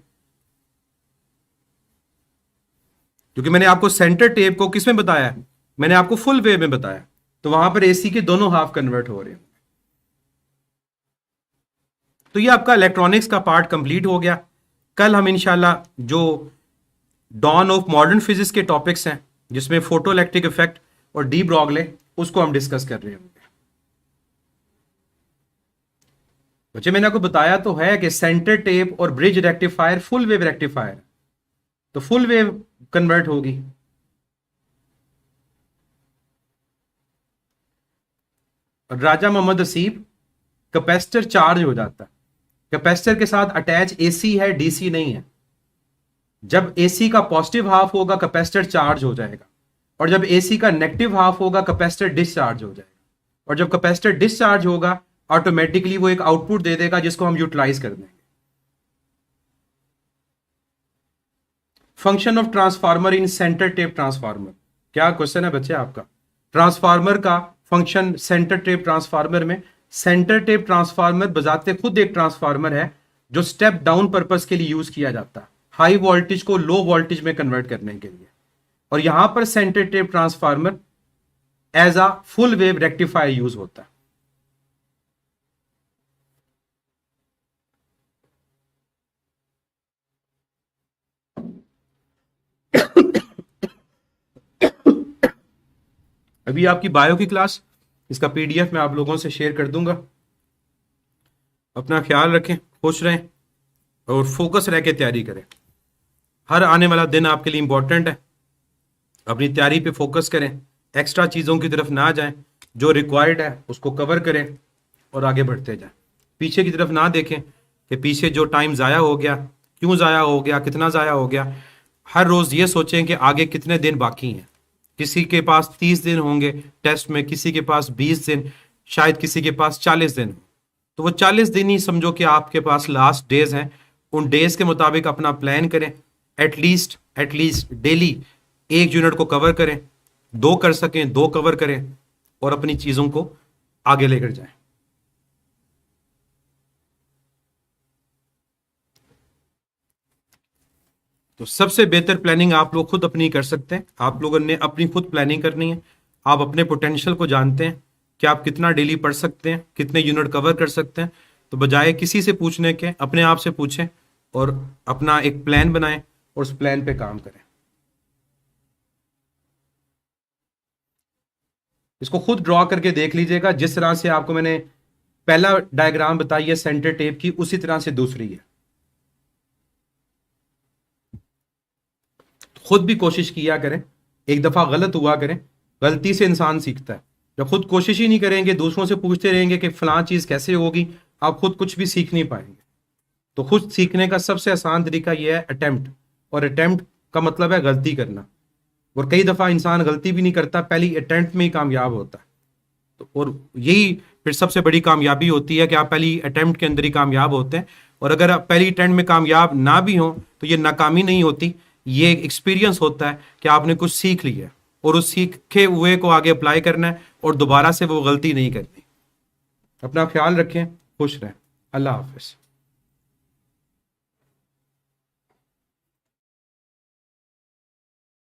क्योंकि मैंने आपको सेंटर टेप को किस में बताया है, मैंने आपको फुल वेव में बताया, तो वहां पर एसी के दोनों हाफ कन्वर्ट हो रहे हैं। तो ये आपका इलेक्ट्रॉनिक्स का पार्ट कंप्लीट हो गया। कल हम इंशाल्लाह जो डॉन ऑफ मॉडर्न फिजिक्स के टॉपिक्स हैं जिसमें फोटो इलेक्ट्रिक इफेक्ट और डी ब्रॉगले, उसको हम डिस्कस कर रहे होंगे। बच्चे मैंने आपको बताया तो है कि सेंटर टेप और bridge rectifier full wave rectifier, तो फुल वेव कन्वर्ट होगी। राजा मोहम्मद हसीब, कैपेसिटर चार्ज हो जाता है, कैपेसिटर के साथ अटैच एसी है डीसी नहीं है। जब एसी का पॉजिटिव हाफ होगा कैपेसिटर चार्ज हो जाएगा, और जब एसी का नेगेटिव हाफ होगा कैपेसिटर डिस्चार्ज हो जाएगा, और जब कैपेसिटर डिस्चार्ज होगा ऑटोमेटिकली वो एक आउटपुट दे देगा जिसको हम यूटिलाइज कर देंगे। Function of transformer in centre tap transformer, क्या क्वेश्चन है बच्चे आपका? ट्रांसफार्मर का फंक्शन सेंटर टेप ट्रांसफार्मर में। सेंटर टेप ट्रांसफार्मर बजाते खुद एक ट्रांसफार्मर है जो स्टेप डाउन पर्पस के लिए यूज किया जाता है, हाई वोल्टेज को लो वोल्टेज में कन्वर्ट करने के लिए। और यहां पर centre tap transformer as a full wave rectifier use होता है। अभी आपकी बायो की क्लास, इसका पीडीएफ मैं आप लोगों से शेयर कर दूंगा। अपना ख्याल रखें, खुश रहें और फोकस रह के तैयारी करें। हर आने वाला दिन आपके लिए इंपॉर्टेंट है, अपनी तैयारी पे फोकस करें, एक्स्ट्रा चीज़ों की तरफ ना जाएं, जो रिक्वायर्ड है उसको कवर करें और आगे बढ़ते जाएं। पीछे की तरफ ना देखें कि पीछे जो टाइम ज़ाया हो गया, क्यों ज़ाया हो गया, कितना ज़ाया हो गया। हर रोज़ ये सोचें कि आगे कितने दिन बाकी हैं। किसी के पास 30 दिन होंगे टेस्ट में, किसी के पास 20 दिन, शायद किसी के पास 40 दिन। तो वो 40 दिन ही समझो कि आपके पास लास्ट डेज हैं। उन डेज के मुताबिक अपना प्लान करें। एटलीस्ट डेली 1 यूनिट को कवर करें, 2 कर सकें 2 कवर करें और अपनी चीज़ों को आगे लेकर जाएं। तो सबसे बेहतर प्लानिंग आप लोग खुद अपनी कर सकते हैं। आप लोगों ने अपनी खुद प्लानिंग करनी है। आप अपने पोटेंशियल को जानते हैं कि आप कितना डेली पढ़ सकते हैं, कितने यूनिट कवर कर सकते हैं। तो बजाय किसी से पूछने के अपने आप से पूछें और अपना एक प्लान बनाएं और उस प्लान पे काम करें। इसको खुद ड्रॉ करके देख लीजिएगा। जिस तरह से आपको मैंने पहला डायग्राम बताई है सेंटर टेप की, उसी तरह से दूसरी है। खुद भी कोशिश किया करें, एक दफा गलत हुआ करें, गलती से इंसान सीखता है। जब खुद कोशिश ही नहीं करेंगे, दूसरों से पूछते रहेंगे कि फलां चीज कैसे होगी, आप खुद कुछ भी सीख नहीं पाएंगे। तो खुद सीखने का सबसे आसान तरीका यह है अटेम्प्ट, और अटेम्प्ट का मतलब है गलती करना। और कई दफा इंसान गलती भी नहीं करता, पहली अटेम्प्ट में ही कामयाब होता है। तो और यही फिर सबसे बड़ी कामयाबी होती है कि आप पहली अटेम्प्ट के अंदर ही कामयाब होते हैं। और अगर आप पहली अटेम्प्ट में कामयाब ना भी हो तो ये नाकामी नहीं होती, ये एक एक्सपीरियंस होता है कि आपने कुछ सीख लिया। और उस सीखे हुए को आगे अप्लाई करना है और दोबारा से वो गलती नहीं करनी। अपना ख्याल रखें, खुश रहें। अल्लाह हाफिज।